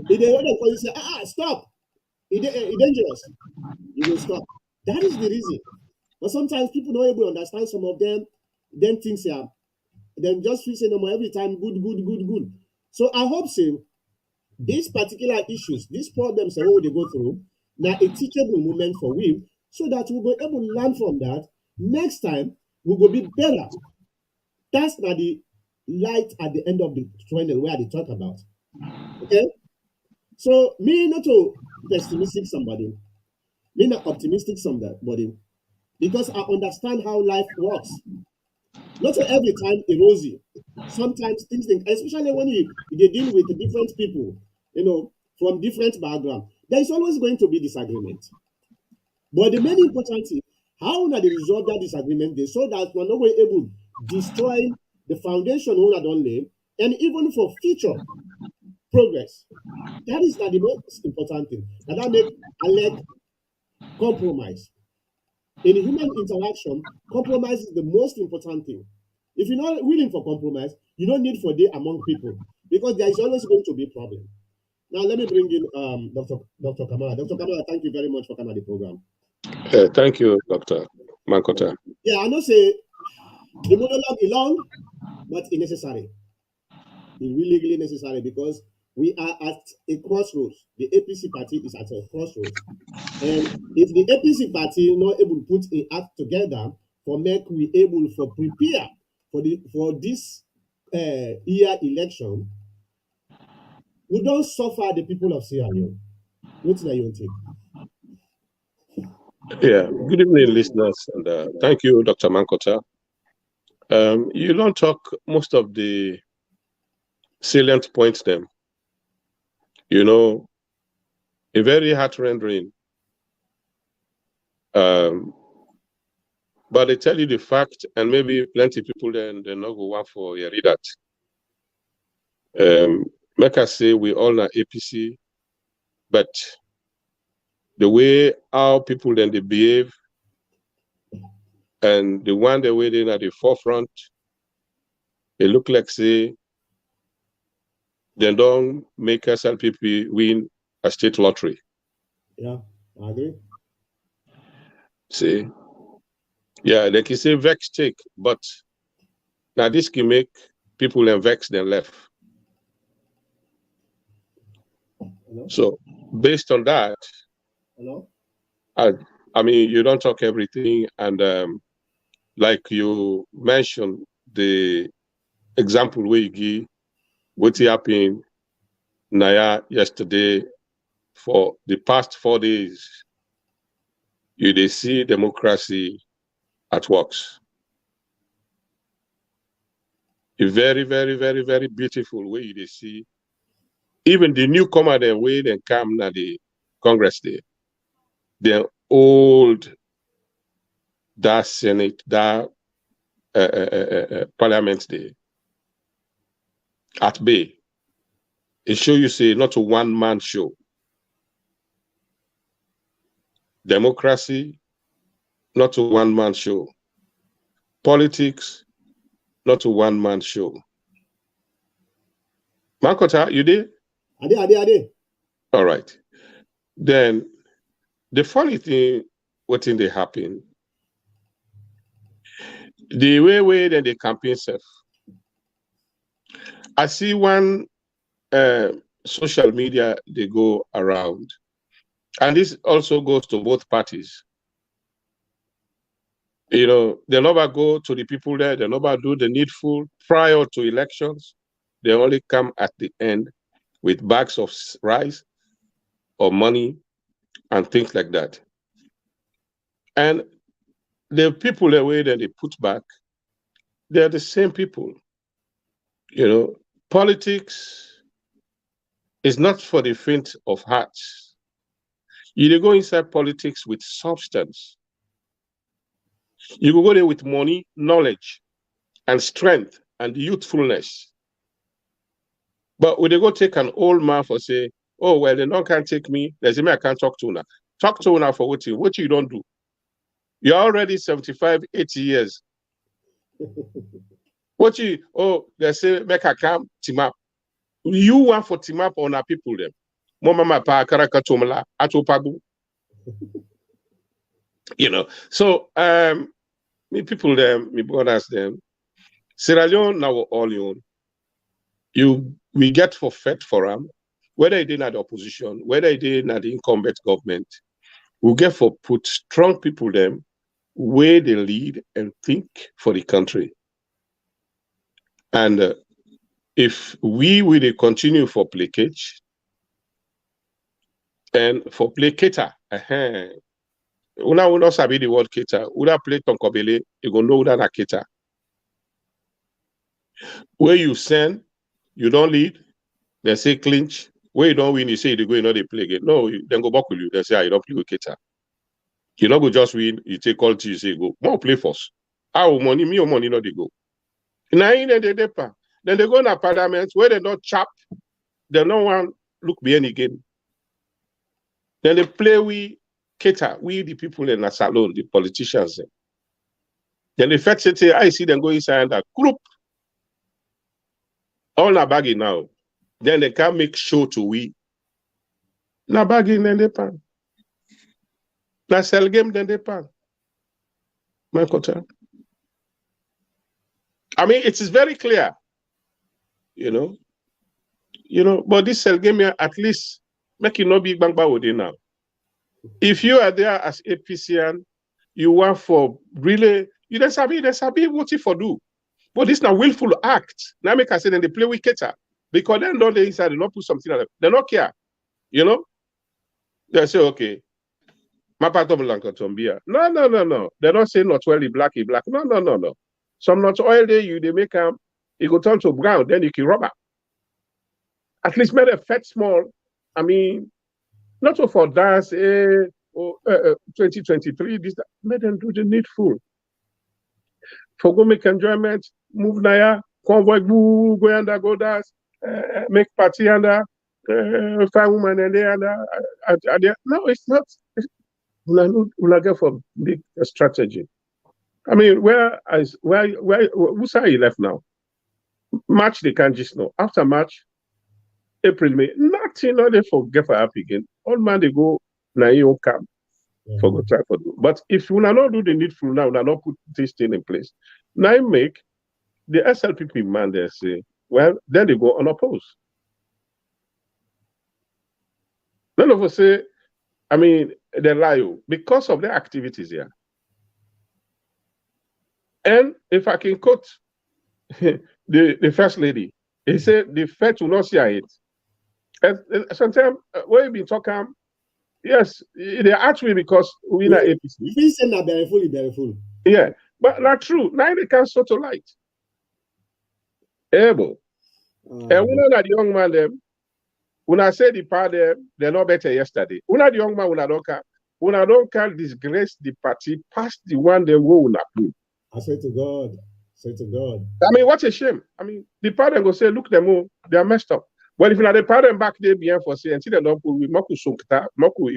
if they want to call you say, stop, it's dangerous. You will stop. That is the reason. But sometimes people don't able to understand some of them, then things are then just feel say no more every time good. So I hope so these particular issues, these problems that we go through, now a teachable moment for we so that we'll be able to learn from that. Next time, we will be better. That's not the light at the end of the tunnel where they talk about. Okay? So, me not to pessimistic somebody, me not optimistic somebody, because I understand how life works. Not every time a rosy. Sometimes things, especially when you deal with different people, from different backgrounds, there is always going to be disagreement. But the main important thing, how they resolve that disagreement so that we're not able to destroy the foundation we don't lay, and even for future progress. That is not the most important thing. That make alert compromise. In human interaction, compromise is the most important thing. If you're not willing for compromise, you don't need for day among people because there is always going to be a problem. Now let me bring in Dr. Kamara. Dr. Kamara, thank you very much for coming on the program. Thank you, Dr. Mankota. Yeah, I know say the monologue is long, but it's necessary. It's really necessary because we are at a crossroads. The APC party is at a crossroads. And if the APC party not able to put an act together for make we able for prepare for this year election, we don't suffer the people of Sierra Leone. What's that you think? Yeah, good evening, listeners, and thank you, Dr. Mankota. You don't talk most of the salient points them. A very heart-rendering. But they tell you the fact, and maybe plenty of people then they not go want for a read that. Make us say we all are APC, but the way how people then they behave and the one the way they're at the forefront, it look like say they don't make SLPP win a state lottery. Yeah, I agree. See, Yeah, they can say vex take, but now this can make people and vex then left. Hello? So based on that, Hello? I mean, you don't talk everything, and like you mentioned, the example where you give what happened Naya yesterday for the past 4 days, you they see democracy at works. A very, very, very, very beautiful way they see. Even the newcomer, the way they come na the Congress day, they old that Senate, that Parliament day at bay. It show you say not a one-man show. Democracy, not a one-man show. Politics, not a one-man show. Makota, you there? Ade. All right. Then the funny thing, what thing they happen, the way then they campaign self. I see one social media they go around, and this also goes to both parties. You know, they never go to the people there, they never do the needful prior to elections. They only come at the end with bags of rice or money and things like that. And the people away that they put back, they're the same people. You know, politics is not for the faint of heart. You go inside politics with substance. You go there with money, knowledge, and strength and youthfulness. But when they go take an old man for say, oh, well, they don't can't take me. They say, me, I can't talk to una. Talk to una for what you don't do. You're already 75, 80 years. They say, make a camp, team up. You want for team up on our people them. Mama pa karakatomala atopabu. You know. So me people them, me brothers them. Sierra Leone now all your own. We get for fed for them, whether it in the opposition, whether it in the incumbent government, we get for put strong people them where they lead and think for the country. And if we will continue for placage and for placater, una will not sabi the word cater. Una play tonkobele, you go know that a cater. Where you send, you don't lead, they say clinch. Where you don't win, you say you go, you know they play again. No, then go back with you. They say, you don't play with cater. You not go just win, you take all to you say go. More play first. Our money, me or money, not they go. Now in the depa. Then they go to parliament where they not chap, they no one look behind again. Then they play we cater, we the people in the salon, the politicians. Then the first say, I see them go inside that group. All na baggy now. Then they can make show to we. Na baggy then they pan. Na sell game then they pan. My quarter. I mean, it is very clear, you know, but this sell game here, at least make it not be bangba with it now. If you are there as APCN, you want for really, you don't sabi what you for do. But this now willful act. Now make I say then they play with cater. Because then don't they inside, they not put something like that. They don't care. You know? They say, okay, my part of Lankotombia. No. They don't say not well, black. No. Some not oil there, they make them, it go turn to brown, then you can rubber. At least make a fat small. I mean, not for dance, 2023, this, make them do the needful. For go make enjoyment, move naya, convoy, go under, go dance, make party under, find woman and there, no, it's not. We'll get for big strategy. I mean, who's you left now? March they can't just know. After March, April, May, nothing, no, they forget for happy again. All man they go na your camp. for go try for do. But if we not do the needful now, we not put this thing in place. Now I make the SLPP man there say, well, then they go unopposed. None of us say, I mean, they lie because of their activities here. And if I can quote the first lady, he said the Fed will not see it. And sometimes when you been talking, yes, they ask me because we are APC. We say na very full. Yeah, but not true. Now they can sort of light. Able. And we know that the young man them, when I say the part them, they're not better yesterday. When the young man when I don't disgrace the party past the one they will not approve. I swear to God. Swear to God. I mean, what a shame. I mean, the parent go say, look them all, they are messed up. But if you not the parent back there behind for say until they don't pull with Moku Sunkta, Moku,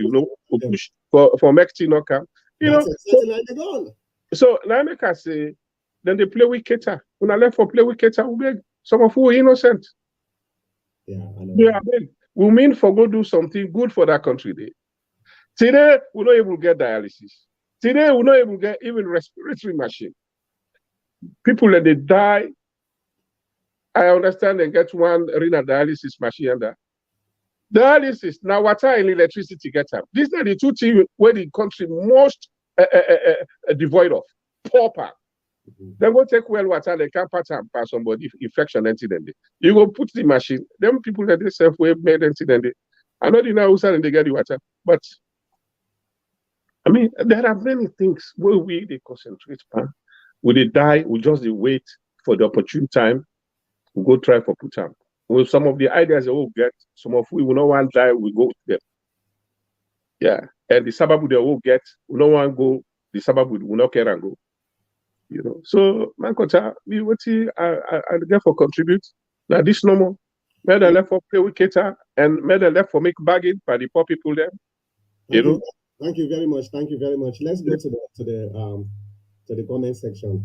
push for Mekti no come. So now make us say, then they play with Keta. When I left for play with Keta, we beg. Some of who are innocent. Yeah, I know. They are beg. We mean for go do something good for that country there. Today, we're not able to get dialysis. Today, we're not able to get even respiratory machine. People that they die, I understand they get one renal dialysis machine and that. Dialysis, now water and electricity get up. These are the two things where the country most devoid of. Pauper. Then go take well water, they can't pass somebody infection incident. You go put the machine, them people that they self-way made incident. I know the now and they get the water, but I mean, there are many things where they concentrate on. We they die, we just wait for the opportune time, we go try for put time. With some of the ideas they will get, some of we will not want to die, we go with them. Yeah. And the sababu they will get, we don't want to go, the sababu will not care and go. You know. So Mankota, we what I get for contribute. Now this normal. Made a left for play with Keta and made a left for make bargain for the poor people there. Thank you very much. Thank you very much. Let's go to the comment section.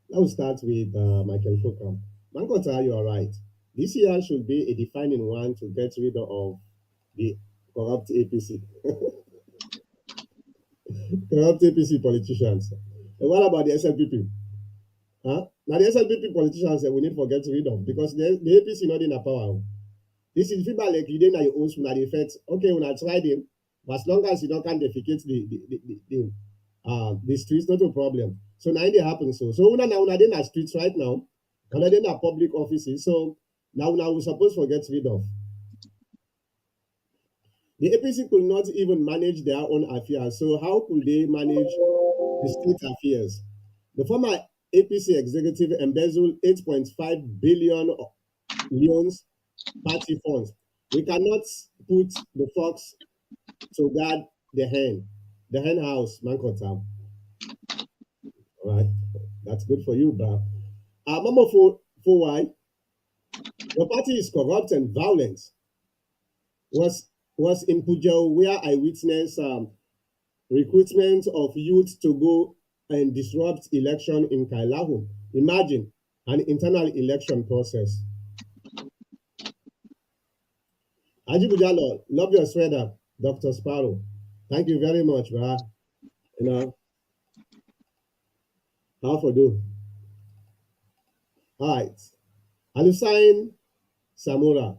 Let's start with Michael Foucault. Mankota, you are right. This year should be a defining one to get rid of the corrupt APC. Corrupt APC politicians. And what about the SLPP? Huh? Now the SLPP politicians we need to get rid of because the APC not in the power. This is people like you didn't your own na the effect. Okay, when I try them, but as long as you don't can defecate the streets, not a problem. So now it happens. So now in the streets right now, and then the public offices. So now we're supposed to get rid of. The APC could not even manage their own affairs. So how could they manage the state affairs? The former APC executive embezzled 8.5 billion loans party funds. We cannot put the fox to guard the hen house, Mankota. All right, that's good for you, bro. Mama, for why? Your party is corrupt and violent. Was in Pujao where I witnessed recruitment of youth to go and disrupt election in Kailahu. Imagine an internal election process. Ajibujalo, love your sweater, Dr. Sparrow. Thank you very much, bro. You know, how for do? All right. Alusain Samura.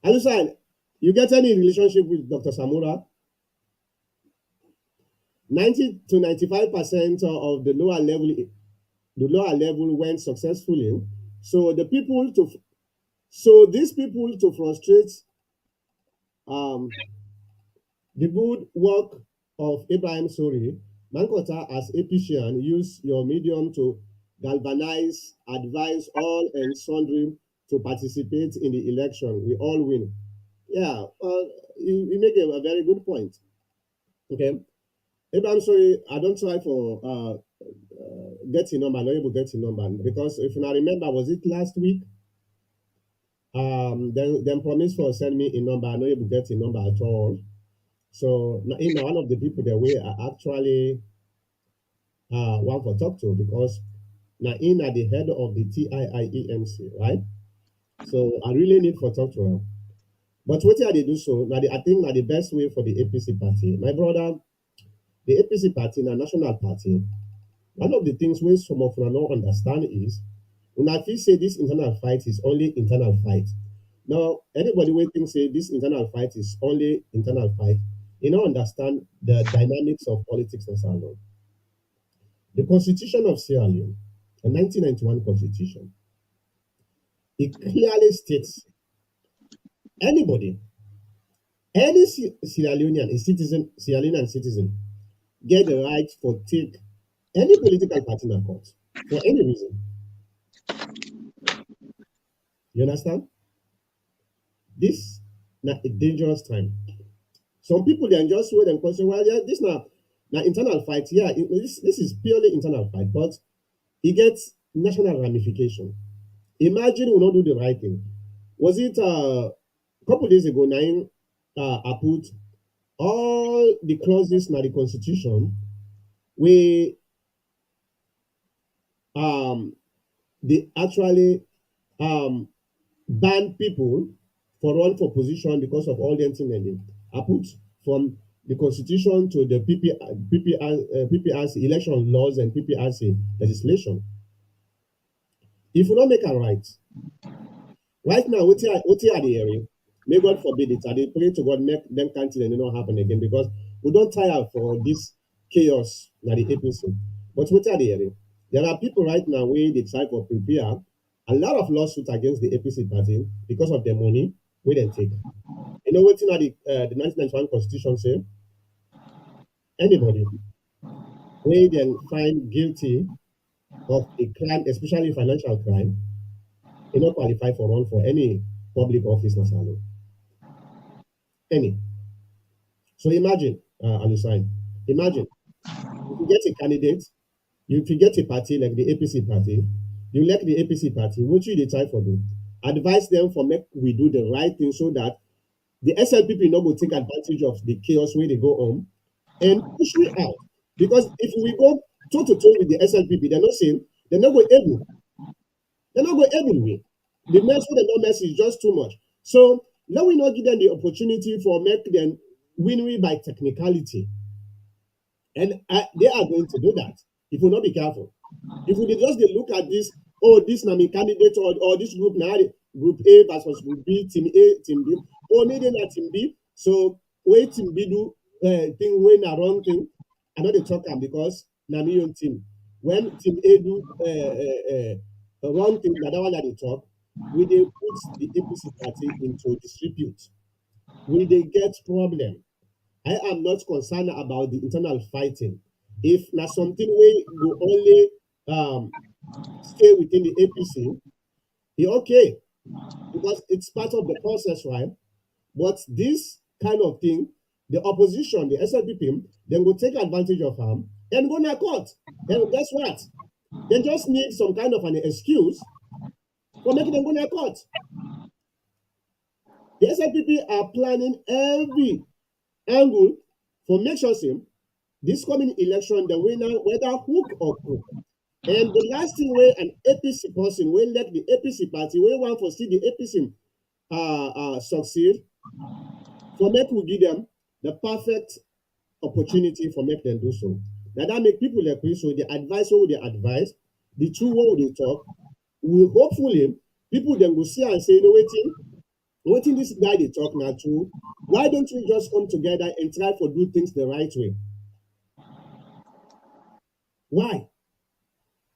Alusain, you get any relationship with Dr. Samura? 90 to 95% of the lower level went successfully. So these people to frustrate the good work of Ibrahim Sori, Mankota as APCian, use your medium to galvanize, advise all and sundry to participate in the election. We all win. Yeah, you make a very good point. Okay. Ibrahim Sori, I don't try for getting number, not able to get a number because if I remember, was it last week? Then promised for send me a number, I'm not able to get a number at all. So one of the people that we are actually want for talk to because now in at the head of the TIIEMC, right? So I really need for talk to her. But wetin I dey do so, I think na the best way for the APC party. My brother, the APC party na national party. One of the things wey some of una no understand is una feel say this internal fight is only internal fight. Now, anybody wey think say this internal fight is only internal fight, e no understand the dynamics of politics in Sierra Leone. The Constitution of Sierra Leone, the 1991 Constitution, it clearly states anybody, any Sierra Leonean, Sierra Leonean citizen, get the right for take any political party in court for any reason. You understand? This na a dangerous time. Some people they just wait and question, well, yeah, this na internal fight. Yeah, this is purely internal fight, but it gets national ramification. Imagine we not do the right thing. Was it a couple days ago? I put all the clauses in the constitution where they actually ban people for run for position because of all the things I put from the constitution to the PPRC election laws and PPRC legislation. If we don't make it right now, what are the area? May God forbid it. I dey pray to God make them cancel and it not happen again because we don't tire for this chaos na the APC. But what are the area? There are people right now where they try to prepare a lot of lawsuits against the APC party because of their money we then take. You know what the 1991 Constitution say? Anybody where then find guilty of a crime, especially financial crime, you not qualify for run for any public office na Sierra Leone. Any. So imagine, Alusine, imagine if you get a candidate, if you get a party like the APC party, you elect the APC party, what you dey try for do? Advise them for make we do the right thing so that the SLPP no go take advantage of the chaos where they go on and push we out. Because if we go toe to toe with the SLPP, they're not saying they're not going able. They're not going able with. The mess with the no mess is just too much. So let we not give them the opportunity for make them win we by technicality. And they are going to do that if we not be careful. If we just look at this, oh, this na me candidate or this group now, group A versus group B, team A, team B, or maybe not team B. So wait team B do thing when a wrong thing, I know they talk am because na me own team. When team A do a wrong thing, the other one that they talk, we they put the APC party into disrepute. We they get problem. I am not concerned about the internal fighting. If na something we go only stay within the APC, it's okay because it's part of the process, right? But this kind of thing, the opposition, the SLPP, then will take advantage of them and go to court. And guess what? They just need some kind of an excuse for making them go to court. The SLPP are planning every angle for make sure this coming election, the winner, whether hook or crook. And the last thing where an APC person will let the APC party, we want to see the APC succeed, for make we give them the perfect opportunity for make them do so. Now that make people like we, so the advice what they advise, the true what they talk, will hopefully people then will see and say, you know, waiting this guy they talk now true. Why don't we just come together and try to do things the right way? Why?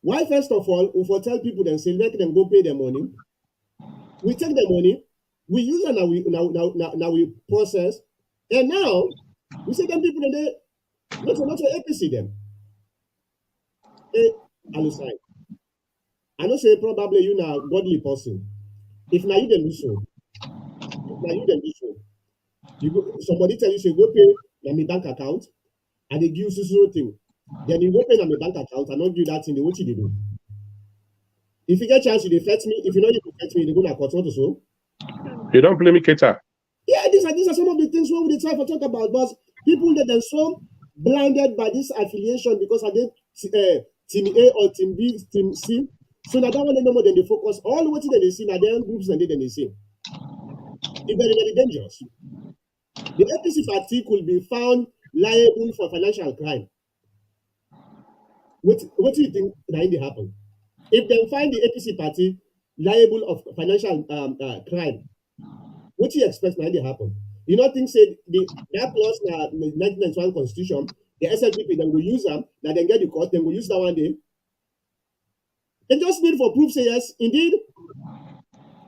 Why, first of all, we for tell people then say, let them go pay their money. We take the money, we use it now we process, and now we say them people and they not to APC them. Hey, Alusai, I know say probably you now godly person. If now you then do so, you go, somebody tell you say go pay my bank account and they give you so thing. Then you go pay my bank account and not give that thing, they what you do. If you get chance, you defect me. If you know you defect me, you go to court. What to so? You don't play me, Keta. Yeah, these are some of the things where we try to talk about. But people that are so blinded by this affiliation because I did team A or team B, team C. So now that one no more than they focus all what they see now their groups and then they see. It's very, very dangerous. The APC party could be found liable for financial crime. What do you think that will happen? If they find the APC party liable of financial crime, what do you expect that will happen? You not think say that clause in the 1991 constitution, the SLPP then will use them, that then get the court, then will use that one day. They just need for proof say yes, indeed,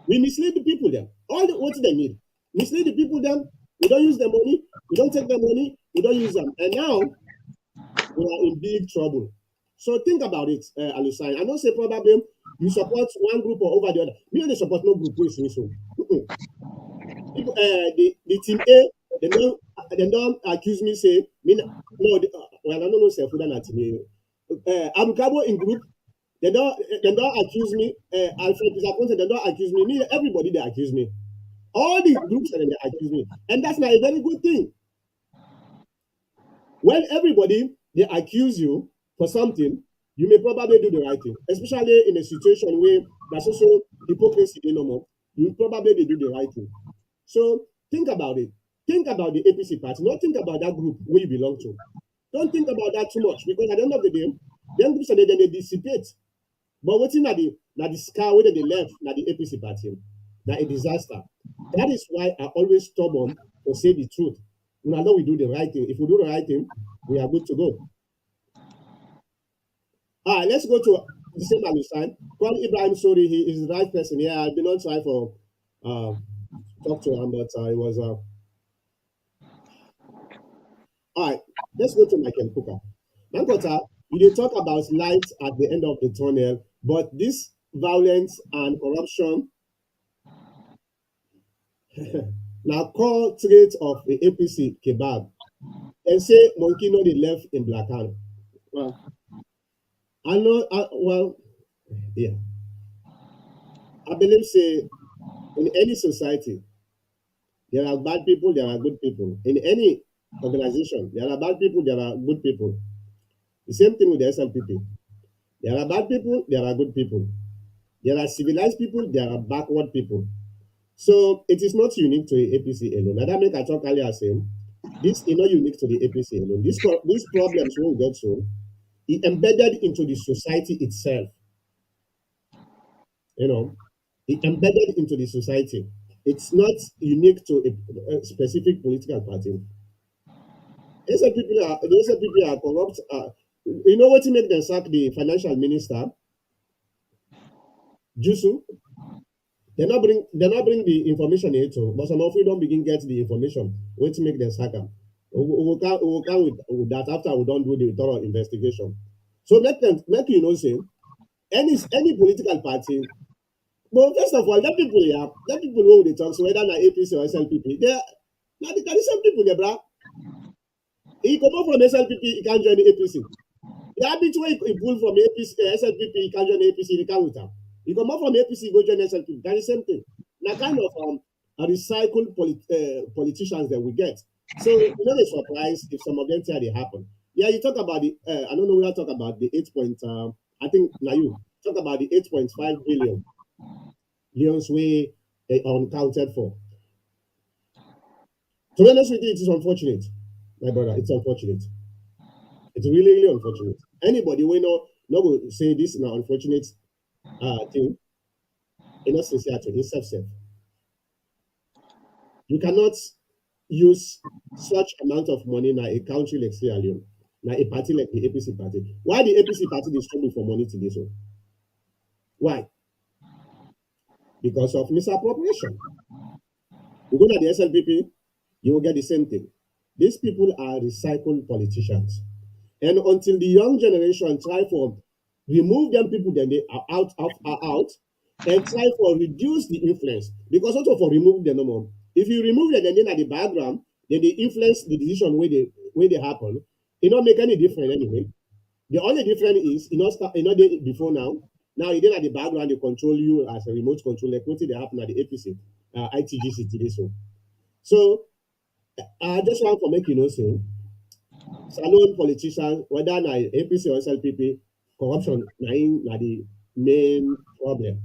we mislead the people there. What they need. Mislead the people them, we don't use the money, we don't take the money, we don't use them. And now we are in big trouble. So think about it, Alusai. I don't say probably you support one group or over the other. Me and they support no group, so. People, the team A, they don't accuse me, say, me, no, well, I don't know, say, food and team A. Abukabo in group, they don't accuse me. Alfred disappointed, they don't accuse me. Me, everybody, they accuse me. All the groups, they accuse me. And that's not a very good thing. When everybody, they accuse you for something, you may probably do the right thing, especially in a situation where there's also hypocrisy no more. You probably they do the right thing. So think about it. Think about the APC party. Not think about that group where you belong to. Don't think about that too much because at the end of the day, them groups then they dissipate. But what's in the scar where they left, na the APC party, that a disaster. That is why I always stubborn to say the truth. We know we do the right thing. If we do the right thing, we are good to go. All right, let's go to the same Alusan. Call Ibrahim Sori. He is the right person. Yeah, I've been on try for talk to him, but it was all right. Let's go to Michael Puka. Mankota, you did talk about light at the end of the tunnel, but this violence and corruption now call trait of the APC kebab and say monkey no dey left in black hand. Well, I know. Well, yeah. I believe say in any society there are bad people, there are good people. In any organization, there are bad people, there are good people. The same thing with the SLPP. There are bad people, there are good people. There are civilized people, there are backward people. So it is not unique to the APC alone. Now that make I talk earlier saying this is not unique to the APC alone. These problems won't get so it embedded into the society itself. You know, it embedded into the society. It's not unique to a specific political party. The are corrupt. You know what to make them sack the financial minister, Jusu? They not bring the information here too, but some of you don't begin get the information. What to make them sack them? We will come with that after we don't do the thorough investigation. So make you know say any political party. But first of all, let people know who they talk. So whether na APC or SLPP, they are the same people, they bra. He come out from SLPP, he can't join the APC. The habit way he pull from APC, SLPP, he can't join the APC, he can't with him. He come out from APC, he go join SLPP. That's the same thing. Now kind of a recycled politicians that we get. So you know the surprise if some of them tell they happen. Yeah, you talk about the I don't know we talk about the 8 point I think now you talk about the 8.5 billion Leon's way uncounted for. To be honest with you, it is unfortunate, my brother. It's unfortunate. It's really, really unfortunate. Anybody we know not go say this is an unfortunate thing, it's not sincere to himself. You cannot use such amount of money in a country like Sierra Leone, now a party like the APC party. Why the APC party is struggling for money today? So why? Because of misappropriation. You go to the SLPP, you will get the same thing. These people are recycled politicians. And until the young generation try for remove them people, then they are out and try for reduce the influence. Because also for remove them no more. If you remove them, then at the background, then they influence the decision where they happen. It not make any difference anyway. The only difference is before now. Now you at the background, they control you as a remote control, like what did happen at the APC, ITGC today. So I just want to make you know saying salon politicians, whether na APC or SLPP, corruption na the main problem.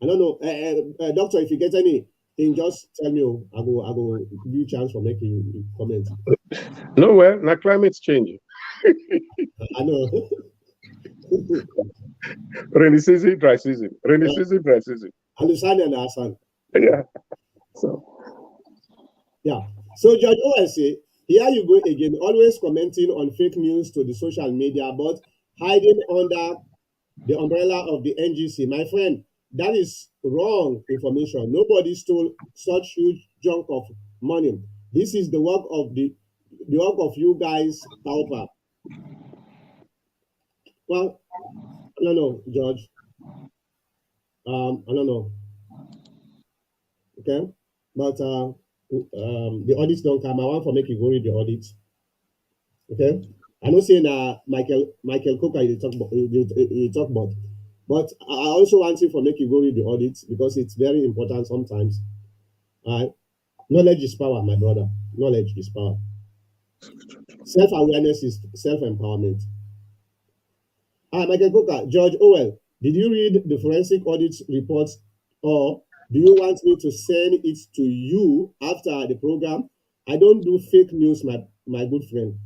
I don't know, doctor, if you get any Then just tell me, oh, I go give you chance for making comment. No, well, now climate's changing. I know. Rainy season, dry season. Rainy season, dry season. Understand and understand. Yeah. So Yeah. So Judge OSA, here you go again, always commenting on fake news to the social media, but hiding under the umbrella of the NGC. My friend, that is wrong information. Nobody stole such huge chunk of money. This is the work of you guys, Pauper. Well, I don't know, George. I don't know. Okay, but the audits don't come. I want for make you go read the audits. Okay, I know saying Michael Coker you talk about you talk about, but I also want you for make you go read the audits because it's very important sometimes. All right, knowledge is power, my brother. Knowledge is power. Self awareness is self empowerment. Michael Coker, George Owell, did you read the forensic audit reports or do you want me to send it to you after the program? I don't do fake news, my good friend.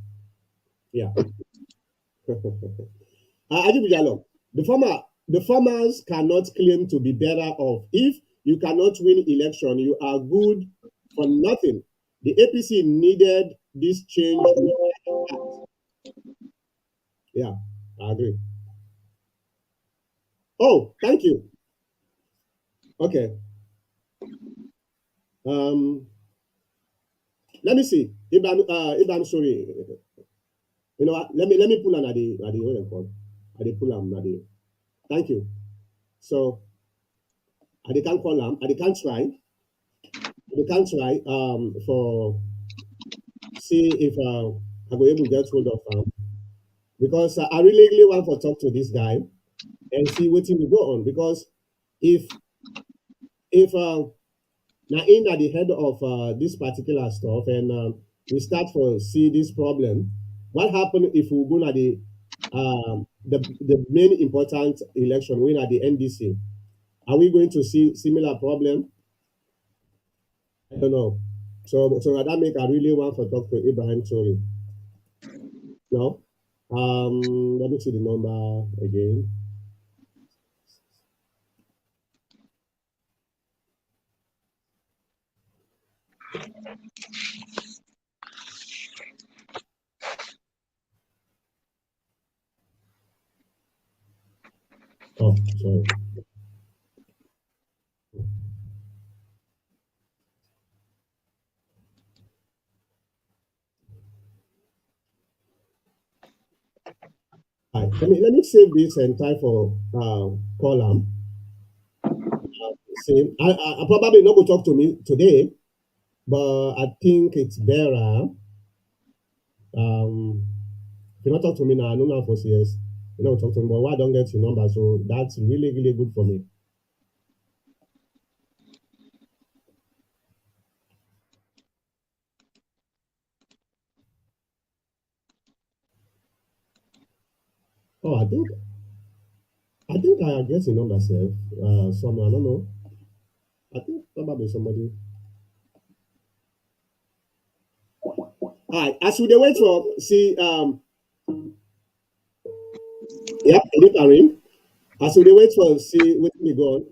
Yeah. Ajibujalo, the farmers cannot claim to be better off. If you cannot win election, you are good for nothing. The APC needed this change. Yeah, I agree. Oh, thank you. Okay. Um, Let me see. If I'm sorry, you know what? Let me pull on at the what you call. At the pull on at the. Thank you. So I can call them. I can try. I can try. For see if I go able to get hold of because I really want to talk to this guy and see what he will go on because if if now in at the head of this particular stuff and we start for see this problem, what happen if we go at the main important election win at the NDC? Are we going to see similar problem? I don't know. So that make I really want to talk to Ibrahim Tori. No. Let me see the number again. Oh, sorry. All right. Let me save this and type for column. See, I probably not go talk to me today, but I think it's better. Um, if you not talk to me now, I know now for CS. You know, talk to me, but why don't get your number? So that's really good for me. Oh, I think I get your number, self. Someone I don't know. I think probably somebody. All right, as we dey wait for see yeah, Karim. As we dey wait for see wetin dey go on.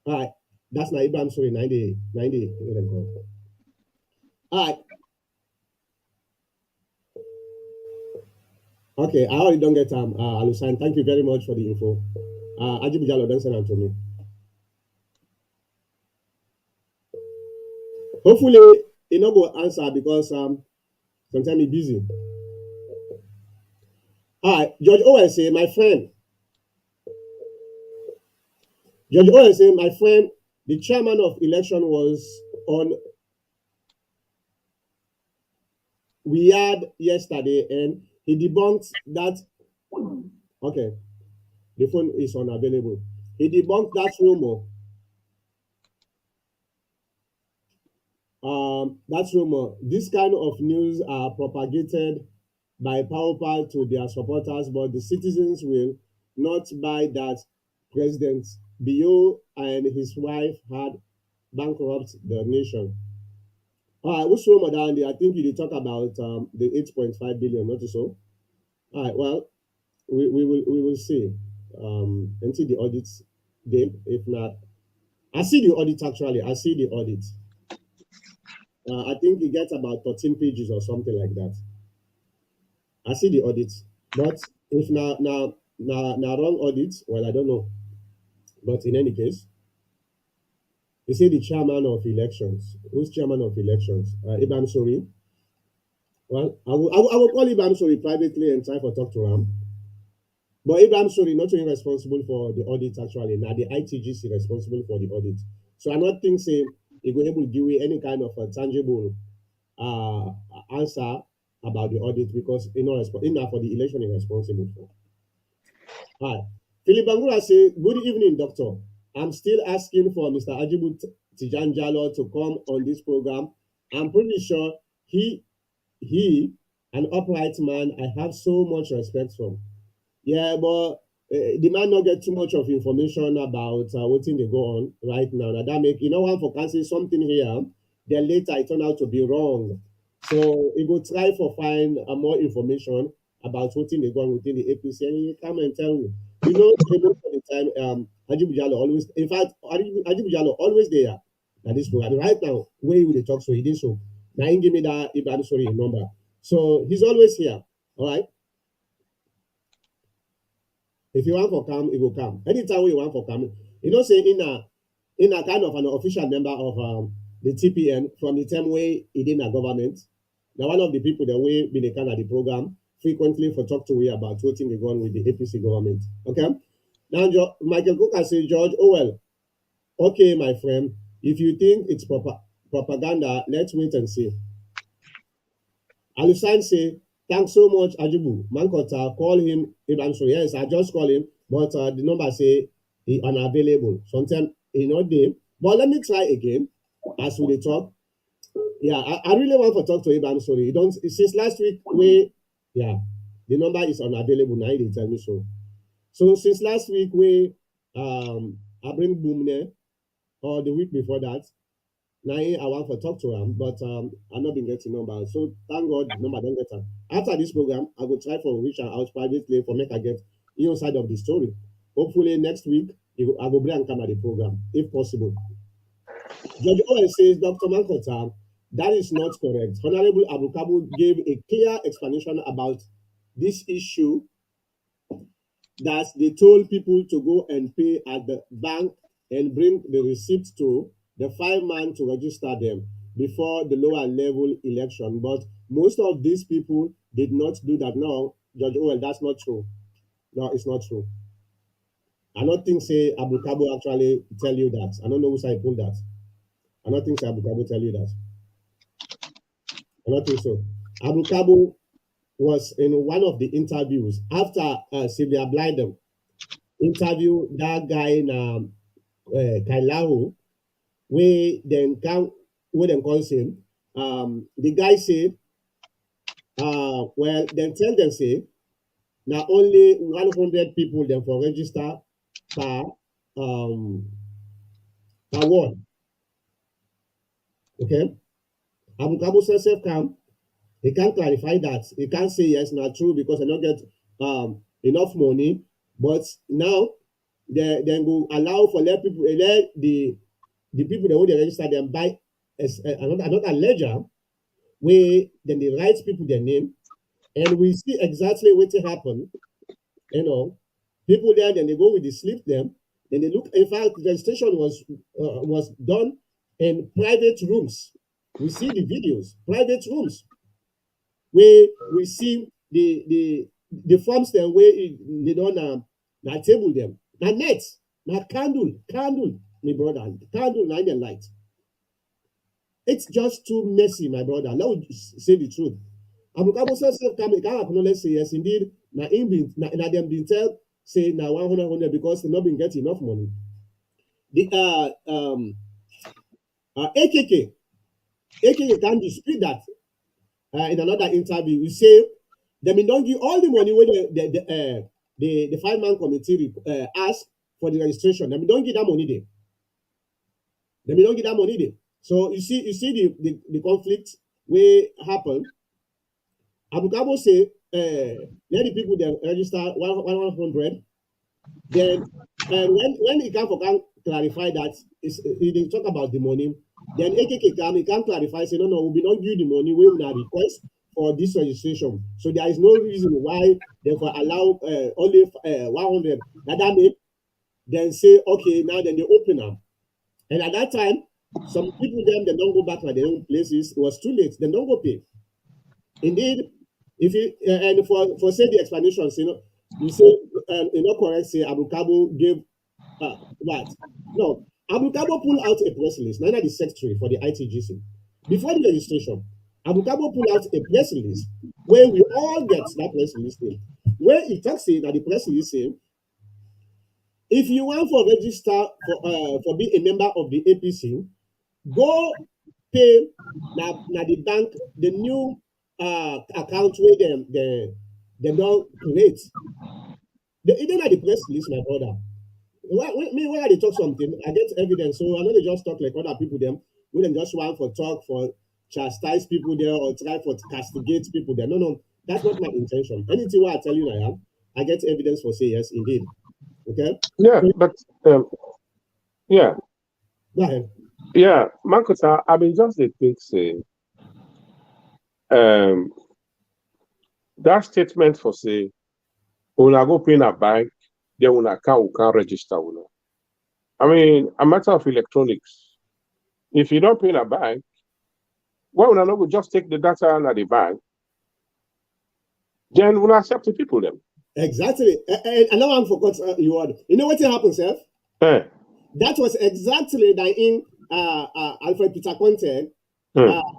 All right, that's my Ibrahim sorry 90 what dem call. All right, okay, I already don't get Alusan. Thank you very much for the info. Ajibujalo don't send am to me. Hopefully, he no go answer because sometimes he busy. All right, George OSA, my friend. George OSA, my friend, the chairman of election was on we had yesterday and he debunked that. Okay, the phone is unavailable. He debunked that rumor. That rumor. This kind of news are propagated by power to their supporters, but the citizens will not buy that president Bio and his wife had bankrupt the nation. All right, which one down there? I think you did talk about the 8.5 billion, not so. All right, well, we will see until the audit day. If not, I see the audit actually. I see the audit. I think it gets about 13 pages or something like that. I see the audit, but if now wrong audit, well, I don't know. But in any case, you see the chairman of elections. Who's chairman of elections? Ibam Sori. Well, I will call Ibam Sori privately and try for talk to him. But Ibam Sori not only responsible for the audit actually. Now the ITGC responsible for the audit. So I not think say he go able to give you any kind of a tangible uh, answer about the audit because enough for the election is responsible for. Hi. Philip Bangura say, good evening, doctor. I'm still asking for Mr. Ajibu Tijanjalo to come on this program. I'm pretty sure he, an upright man I have so much respect from. Yeah, but the man not get too much of information about what thing they go on right now. Now that make one for cancel something here, then later it turned out to be wrong. So he go try for find more information about what thing they go on within the APC, and he come and tell me. Say most of the time, Ajib Jalo always, in fact, Ajib Jalo always there at this program. Right now, where he will talk, so he did so. Now he give me that Ibrahim sorry number. So he's always here. All right. If you want for come, it will come. Anytime we want for come, say in a kind of an official member of the TPN from the time way he did in a government. Now one of the people that we been a kind of the program frequently for talk to we about what thing they go on with the APC government. Okay. Now Michael Cook has said, George, oh well, okay, my friend, if you think it's propaganda, let's wait and see. Alusan say, thanks so much, Ajibu. Mankota, call him if I'm sorry. Yes, I just call him, but the number say he unavailable. Sometimes he not there. But let me try again as we talk. Yeah, I really want to talk to him. I'm sorry. He don't since last week the number is unavailable. Now he tell me so. So since last week I bring Boomne or the week before that, now I want to talk to him, but I've not been getting number. So thank God the number don't get her. After this program, I will try for reach out privately for make I get inside of the story. Hopefully next week I will bring come at the program if possible. Judge Owen says, Dr. Mankota, that is not correct. Honorable Abu Kabu gave a clear explanation about this issue that they told people to go and pay at the bank and bring the receipt to the 5-man to register them before the lower level election. But most of these people did not do that. No, Judge Owen, that's not true. No, it's not true. I don't think say Abu Kabu actually tell you that. I don't know who side pulled that. I don't think say Abu Kabu tell you that. I don't think so. Abu Kabu was in one of the interviews after Sylvia Blyden interview that guy in Kailahu, where then calls him. The guy said, well, then tell them say, now only 100 people then for register per ward. Okay, Abu Kabu says come. He can't clarify that. He can't say yes, not true because I don't get enough money. But now they then go allow for let the people that want to register them buy another ledger where then they write people their name and we see exactly what happen. People there then they go with the slip them. Then they look. In fact, the registration was done in private rooms. We see the videos, private rooms, where we see the forms them where they don't na table them, na net, na candle, my brother, candle, na the light. It's just too messy, my brother. Let me say the truth. Abukabo self come acknowledge say yes, indeed. Na them been tell say na 100 because they not been getting enough money. The AKK can't dispute that. In another interview, you say they don't give all the money where the 5-man committee asked for the registration. Then we don't get that money there. Then we don't get that money there. So you see the conflict will happen. Abukabo say, let the people then register 100. Then when he can clarify that he didn't talk about the money, then AKK he can clarify, say, no, we will not give the money, we will not request for this registration. So there is no reason why they will allow only 100. That means then say, okay, now then they open up. And at that time, some people then they don't go back to their own places. It was too late. They don't go pay. Indeed, if you and for say the explanations, you say correct. Say Abu Kabo gave what? No, Abu Kabo pulled out a press release. Neither the secretary for the ITGC before the registration. Abu Kabo pulled out a press release where we all get that press release thing, where it talks saying that the press release saying, if you want to register for being a member of the APC, go pay now the bank the new account where they don't create. Even at the press release, my brother. When I talk something, I get evidence. So I know they just talk like other people them. We them just want for talk for chastise people there or try for castigate people there. No, that's not my intention. Anything what I tell you I get evidence for say yes, indeed. Okay? Yeah, but yeah. Go ahead. Yeah, Makuta, I mean just the thing say that statement for say una go pay in a bank, then una can register una. I mean, a matter of electronics. If you don't pay in a bank, why una not go just take the data out of the bank? Then una accept the people them. Exactly. And another one forgot you word. You know what happens, Seth? That was exactly that in Alfred Peter Conte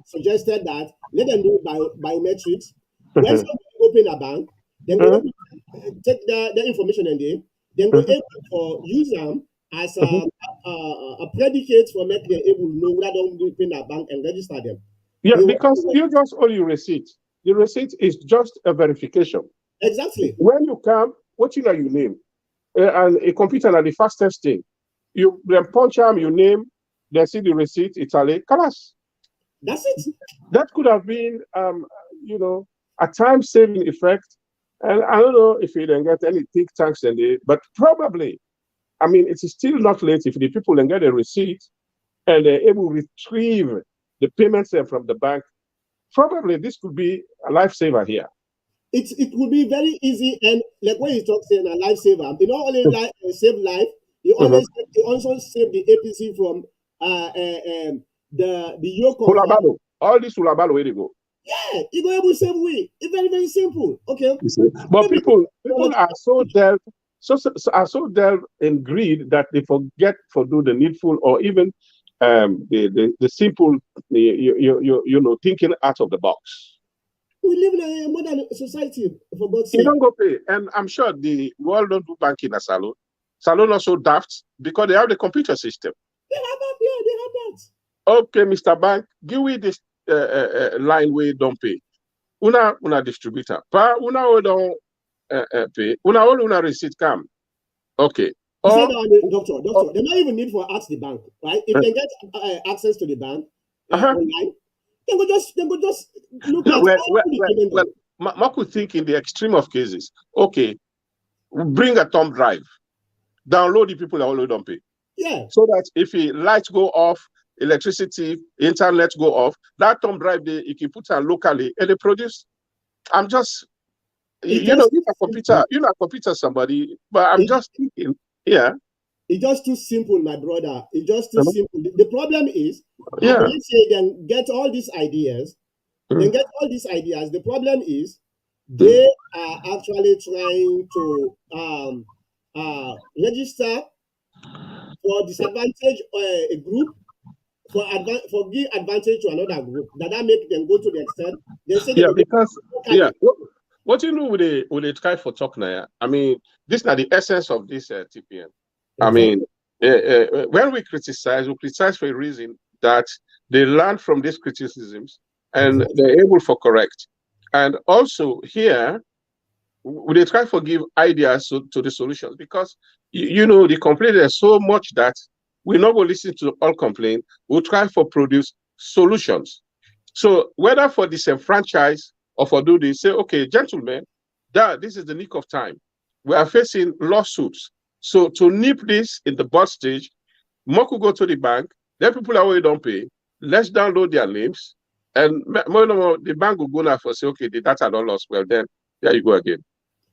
suggested that let them do biometrics. When somebody open a bank, then go take the information and then go able for use them as a predicate for making them able to know whether they open a bank and register them. Yeah, because you just owe your receipt. The receipt is just a verification. Exactly. When you come, what you know your name, and a computer are the fastest thing. You then punch them your name, then see the receipt, Italy, kalas. That's it. That could have been, a time-saving effect. And I don't know if you then get any think tanks in it, but probably, I mean, it is still not late if the people then get a receipt and they're able to retrieve the payments from the bank. Probably this could be a lifesaver here. It would be very easy, and like when you talk saying a lifesaver, you not only save life, you also save the APC from the yoke of all this Ulabalo where they go. Yeah, you go able to save way. It's very, very simple. Okay. But people are so dealt in greed that they forget to do the needful or even the simple thinking out of the box. We live in a modern society, for God's sake. You don't go pay. And I'm sure the world don't do banking at Salon. Salon also daft because they have the computer system. They have that, yeah, they have that. Okay, Mr. Bank, give me this line where you don't pay. Una distributor. Pa una don't pay. Una receipt come. Okay. Doctor, they don't even need for ask the bank, right? If they get access to the bank online, they go just look at well, Mark could think in the extreme of cases. Okay, bring a thumb drive, download the people that already don't pay. Yeah. So that if the lights go off, electricity, internet go off, that thumb drive you can put on locally and they produce. I'm just, you're not a computer somebody, but I'm just thinking, yeah. It's just too simple, my brother. It's just too simple. The problem is, let's say then get all these ideas. The problem is they are actually trying to register for disadvantage a group for give advantage to another group. That make them go to the extent they say what you know with the try for talk now? I mean, this is not the essence of this TPN. I mean, when we criticize for a reason that they learn from these criticisms and they're able to correct. And also here, they try to give ideas to the solutions because the complaint is so much that we're not going to listen to all complaint. We'll try for produce solutions. So whether for disenfranchise or for do this, say, okay, gentlemen, this is the nick of time. We are facing lawsuits. So to nip this in the bud stage, more could go to the bank. Then people are already don't pay. Let's download their names. And the bank will go now for say, okay, the data don't lost. Well, then there you go again.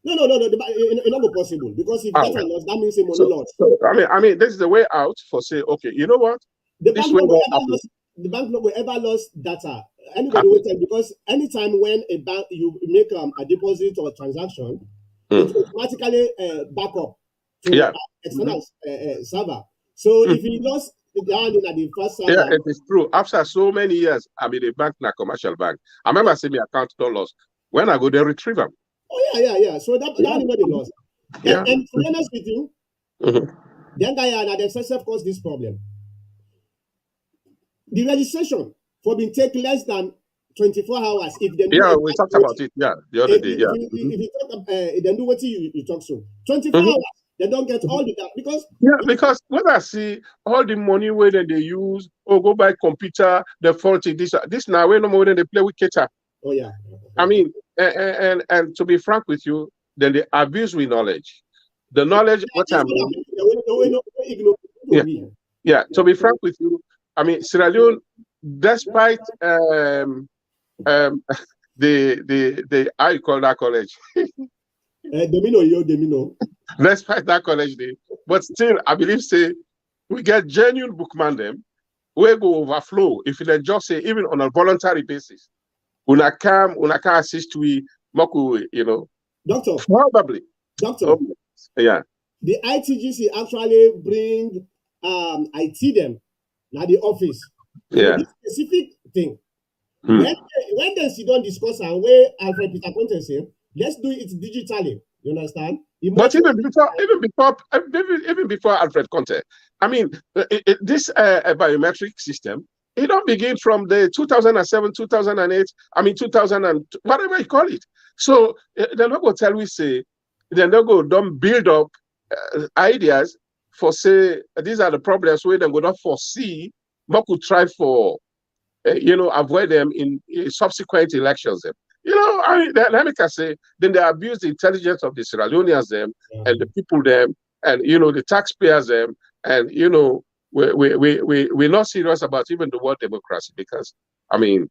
No. It's not possible, because if data lost, that means money lost. So, I mean, this is the way out for say, okay, you know what? The bank no will ever lose data. Anybody will tell, because anytime when a bank you make a deposit or a transaction, it automatically back up to external server. So if you lost down in the first server, it is true. After so many years, I mean, a bank, na commercial bank. I remember seeing my account don't lost. When I go there, retrieve them. Oh yeah. So that anybody lost. And to be honest with you, then the SSF caused this problem. The registration for being take less than 24 hours. If they we talked about it. Yeah, the other day. Yeah. If you talk, then do what you talk so. 24 hours, they don't get all the because because when I see all the money where they use or go buy computer, the faulty this now way no more than they play with Keta. Oh yeah. I mean, and to be frank with you, then they abuse with knowledge. The knowledge, what I mean. Yeah. To be frank with you, I mean, Sierra Leone, despite the how you call that college? Domino. Despite that college day, but still, I believe say we get genuine bookman them, we go overflow if they just say even on a voluntary basis. Una can assist we moku, Doctor. Probably. Doctor. Yeah. The ITGC actually bring IT them now the office. Yeah. This specific thing. When they sit down discuss and where Alfred Peter Conte say, let's do it digitally. You understand? But even before Alfred Conte, I mean, this biometric system, it don't begin from the 2007, 2008, I mean 2000 and whatever you call it. So they're not going to tell we say, they're not going to build up ideas for say these are the problems where they're going to foresee, but could try for avoid them in subsequent elections. I mean, let me say, then they abuse the intelligence of the Sierra Leoneans them and the people them and the taxpayers them and we're not serious about even the word democracy because I mean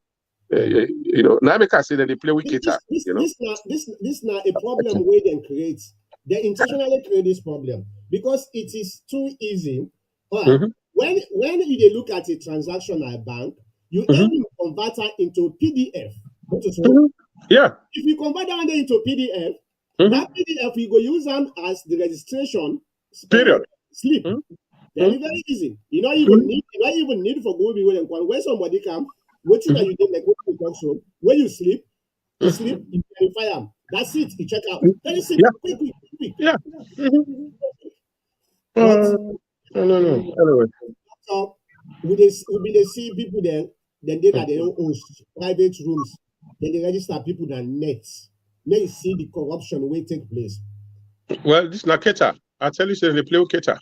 Namika say that they play with Kita. This now a problem where they create. They intentionally create this problem because it is too easy. Right? When you look at a transaction at a bank, you able to convert it into PDF. Yeah. If you convert that into PDF, that PDF you go use them as the registration period slip. Very very easy. You don't even need for go be when somebody come, waiting that you did like what you talk so when you sleep, you verify them. That's it. You check out. Very simple. Quick. Yeah. No. Anyway. So we see people there, then they got their own private rooms. Then they register people that nets. Then you see the corruption will take place. Well, this is not Keta. I tell you, they play with Keta.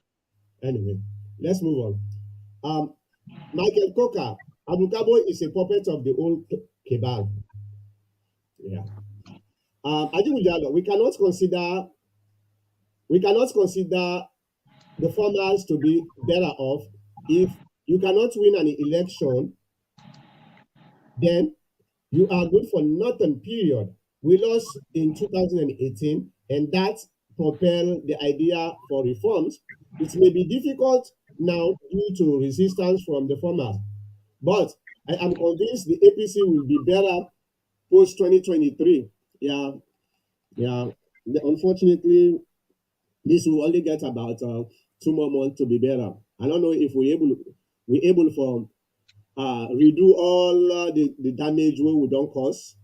Anyway, let's move on. Michael Coker, Abukabo is a puppet of the old cabal. Yeah. We cannot consider the formers to be better off if you cannot win an election. Then you are good for nothing, period. We lost in 2018, and that propelled the idea for reforms. It may be difficult now due to resistance from the farmers, but I am convinced the APC will be better post 2023. Yeah. Unfortunately, this will only get about 2 more months to be better. I don't know if we're able for redo all the damage we don't cause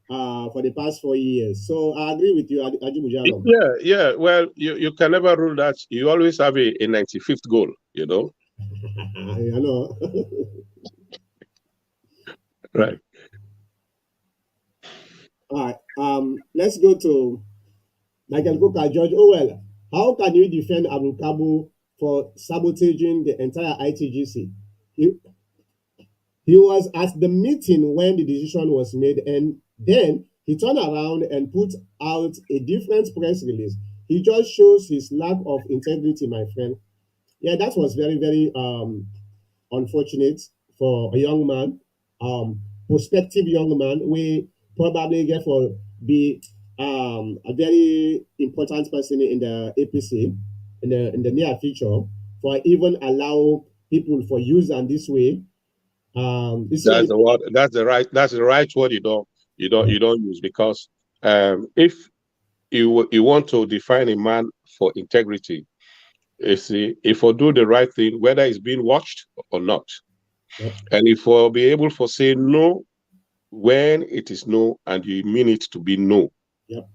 for the past 4 years. So I agree with you, Ajibujalo. Yeah. Well, you can never rule that. You always have a 95th goal, I know. Right. All right. Let's go to Michael Coker, George Orwell. How can you defend Abu Kabu for sabotaging the entire ITGC? He was at the meeting when the decision was made, and then he turned around and put out a different press release. He just shows his lack of integrity, my friend. Yeah, that was very, very unfortunate for a young man, prospective young man, we probably get for be a very important person in the APC in the near future for even allow people for use and this way. You see, That's the word. That's the right word. You don't use, because if you want to define a man for integrity, you see, if we do the right thing, whether it's being watched or not, yep, and if we'll be able to say no when it is no, and you mean it to be no, yep.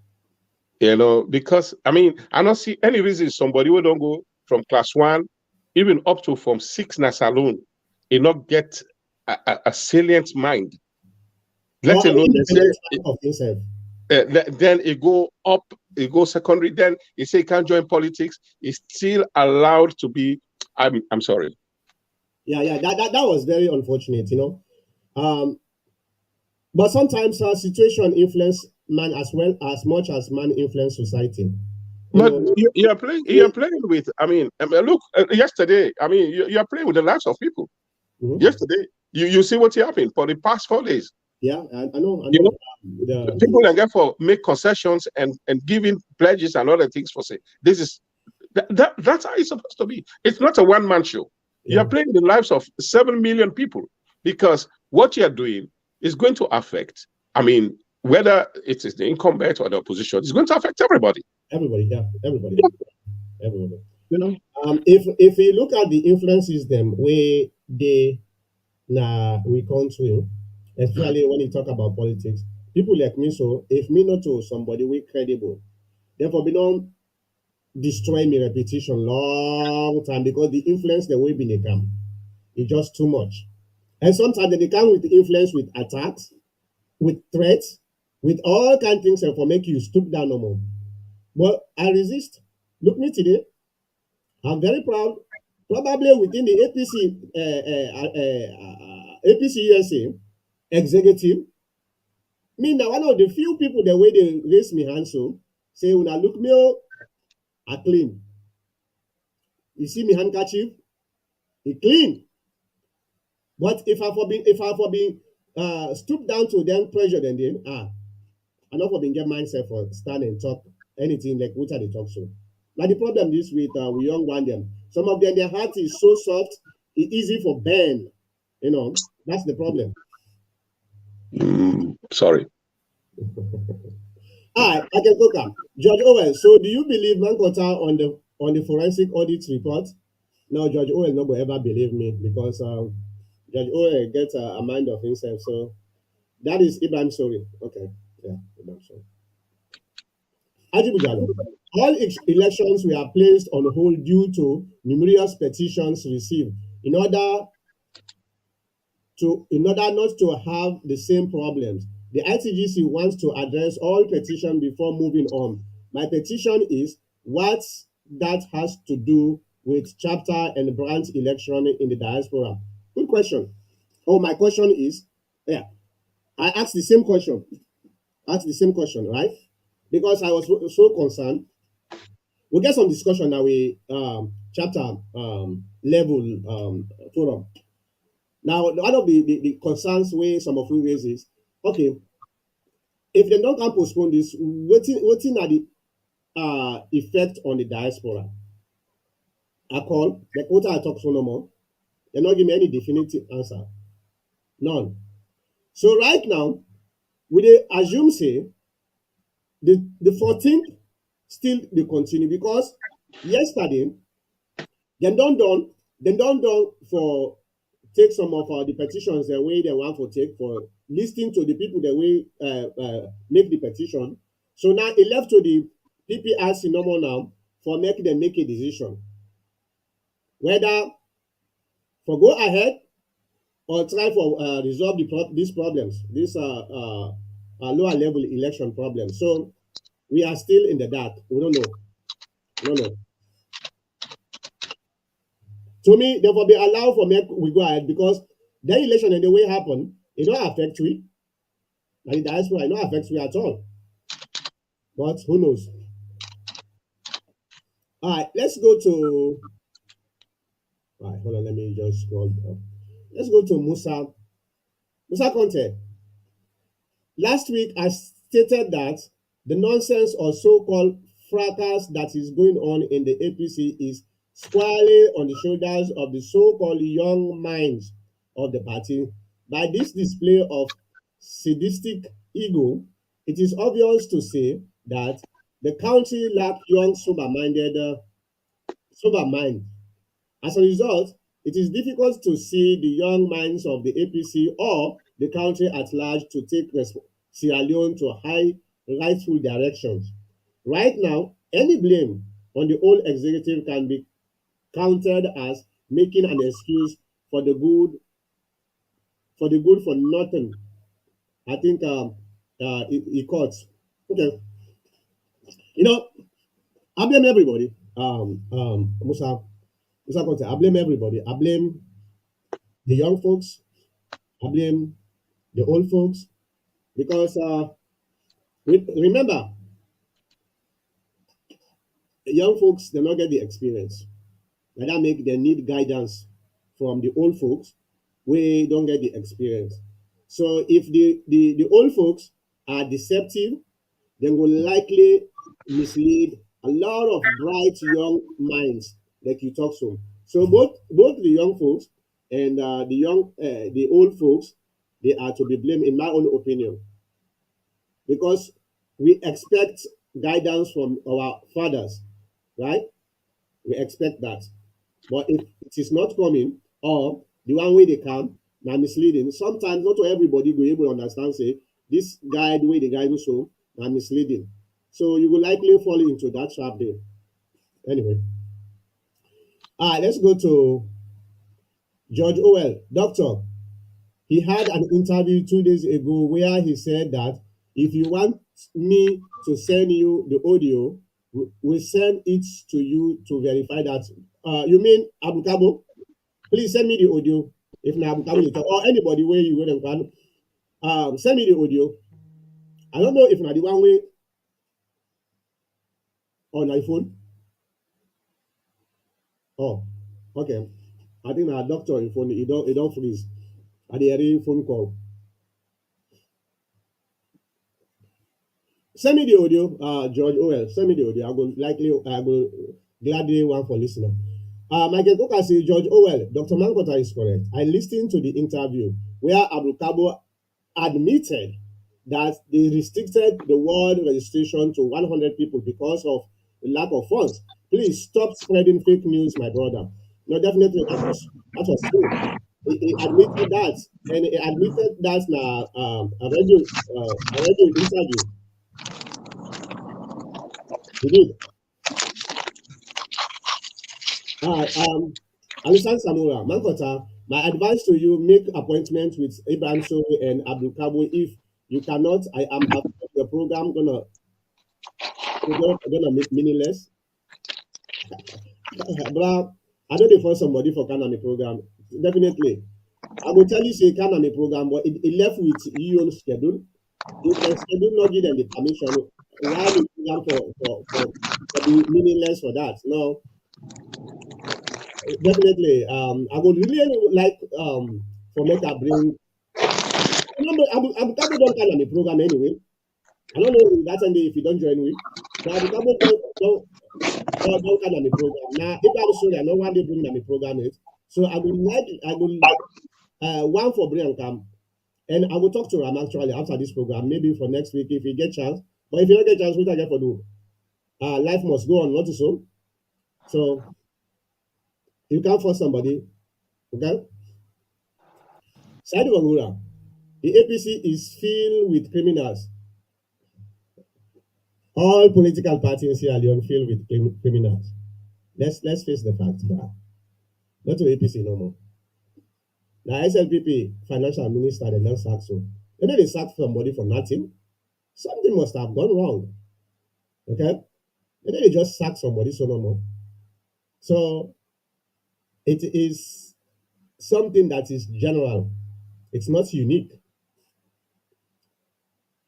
because I mean, I don't see any reason somebody who don't go from class one, even up to from six na saloon, he not get a salient mind. Or Let an alone they say, independent man of himself. then it go up, it go secondary. Then he say he can't join politics. He's still allowed to be. I'm sorry. Yeah. That was very unfortunate, you know. Um, but sometimes our situation influence man as well as much as man influence society. You But know, you're playing. You're playing with. Look. Yesterday, you're playing with the lives of people. mhm. Yesterday, you see what happened for the past 4 days. Yeah, I know, I You know, know. people that therefore make concessions and giving pledges and other things for say this is that's how it's supposed to be. It's not a one man show. You are Yeah, playing the lives of 7 million people, because what you are doing is going to affect. I mean, whether it is the incumbent or the opposition, it's going to affect everybody. everybody, yeah, everybody, Yeah, everybody. you know. If you look at the influences them where they we country, especially when you talk about politics, people like me. So if me not to somebody we credible, therefore be don't destroy me reputation long time because the influence the way been they come is just too much. And sometimes they come with the influence with attacks, with threats, with all kind of things and for make you stoop down no more. But I resist. Look me today. I'm very proud. Probably within the APC APC USA executive, me now one of the few people the way they raise me hand so say when I look me oh, I clean. You see me handkerchief, it clean. But if I for being stoop down to them pressure then I not for being get mindset for stand and talk anything like what are they talk so. Now the problem this with we young one them. Some of them their heart is so soft, it's easy for burn. You know, that's the problem. Sorry. I can cook am. George Owen, so do you believe Mankota on the forensic audit report? No, George Owen no go ever believe me because George Owen gets a mind of himself. So that is Ibrahim sorry. Okay. Yeah, Ibrahim sorry. Ajibujalo. All elections were placed on hold due to numerous petitions received in order not to have the same problems. The ITGC wants to address all petitions before moving on. My petition is what that has to do with chapter and branch election in the diaspora. Good question. Oh, my question is, yeah, I asked the same question. Asked the same question, right? Because I was so concerned. We'll get some discussion now. We chapter level forum. Now, one of the concerns where some of you raise is, okay, if they don't can postpone this, waiting at the effect on the diaspora. I call, like what I talk so no more, they're not giving me any definitive answer. None. So right now, we they assume say the 14th still they continue because yesterday they don't done for take some of the petitions the way they want for take for listening to the people the way make the petition. So now it left to the PPRC normal now for make them make a decision whether for go ahead or try for resolve these problems, these lower level election problems. So we are still in the dark. We don't know. No, no. To me, they will be allowed for make we go ahead because the election and the way happen, it don't affect we. And the diaspora, it don't affect we at all. But who knows? All right, let's go to. All right, hold on. Let me just scroll down. Let's go to Musa. Musa Conte. Last week, I stated that the nonsense or so-called fracas that is going on in the APC is squarely on the shoulders of the so-called young minds of the party. By this display of sadistic ego, it is obvious to say that the country lacks young, sober mind. As a result, it is difficult to see the young minds of the APC or the country at large to take Sierra Leone to high rightful directions. Right now, any blame on the old executive can be countered as making an excuse for the good for nothing. I think he caught. Okay, you know, I blame everybody. Musa Conte, I blame everybody. I blame the young folks. I blame the old folks because remember, young folks they not get the experience. And that make they need guidance from the old folks we don't get the experience. So if the old folks are deceptive, then will likely mislead a lot of bright young minds like you talk so. So both the young folks and the old folks, they are to be blamed in my own opinion because we expect guidance from our fathers, right? We expect that. But if it is not coming, or the one way they come, now misleading, sometimes not everybody will able to understand, say, this guide way the guide so now misleading. So you will likely fall into that trap there. Anyway. Let's go to George Orwell. Doctor, he had an interview 2 days ago where he said that if you want me to send you the audio, we send it to you to verify that. You mean Abu Kabo? Please send me the audio. If not Abu Kabo, or anybody where you go and send me the audio. I don't know if not the one way on iPhone. Oh, okay. I think our doctor in phone, it don't freeze. At the phone call. Send me the audio, George Orwell. Send me the audio. I will gladly one for listener. Michael Coker says George Orwell, Dr. Mankota is correct. I listened to the interview where Abu Kabo admitted that they restricted the world registration to 100 people because of the lack of funds. Please stop spreading fake news, my brother. No, definitely that was true. He admitted that, and he admitted that na a radio interview. He did. Alisan Samura, Mankota, my advice to you, make appointments with Ibrahim Sowe and Abdul Kabo. If you cannot, I am after the program gonna make meaningless. But I don't defer somebody for Kanami program. Definitely. I will tell you say Kanami program, but it left with your own schedule. If the schedule not give them the permission, why the program for be meaningless for that? No, definitely. I would really like for Meta bring. Remember, Abu Kabo don't come on the program anyway. I don't know that Sunday if you don't join me. But Abu Kabo don't come on the program. Now, if I'm sorry, I know why they bring on the program is. So I would one for bring and come. And I will talk to Ram actually after this program, maybe for next week if you get chance. But if you don't get chance, what I get for do? Life must go on, not so. So you can't force somebody, okay? Sadi Wangura, the APC is filled with criminals. All political parties here are filled with criminals. Let's face the facts, bruh. Not to APC no more. Now SLPP financial minister they not sack so. They know they sack somebody for nothing. Something must have gone wrong. Okay? And then they just sack somebody so no more. So it is something that is general. It's not unique.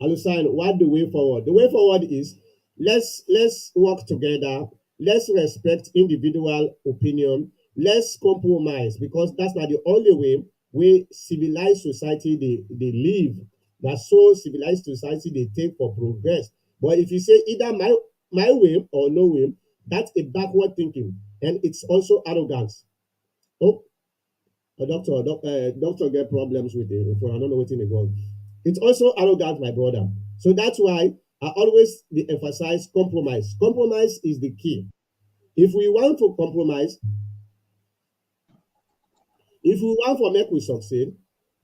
Alusan, what the way forward? The way forward is let's work together. Let's respect individual opinion. Let's compromise because that's not the only way we civilized society they live. That's so civilized society they take for progress. But if you say either my way or no way, that's a backward thinking, and it's also arrogance. Oh, doctor get problems with it. I don't know what in the go. It's also arrogant, my brother. So that's why I always emphasize compromise. Compromise is the key. If we want to compromise, if we want to make we succeed,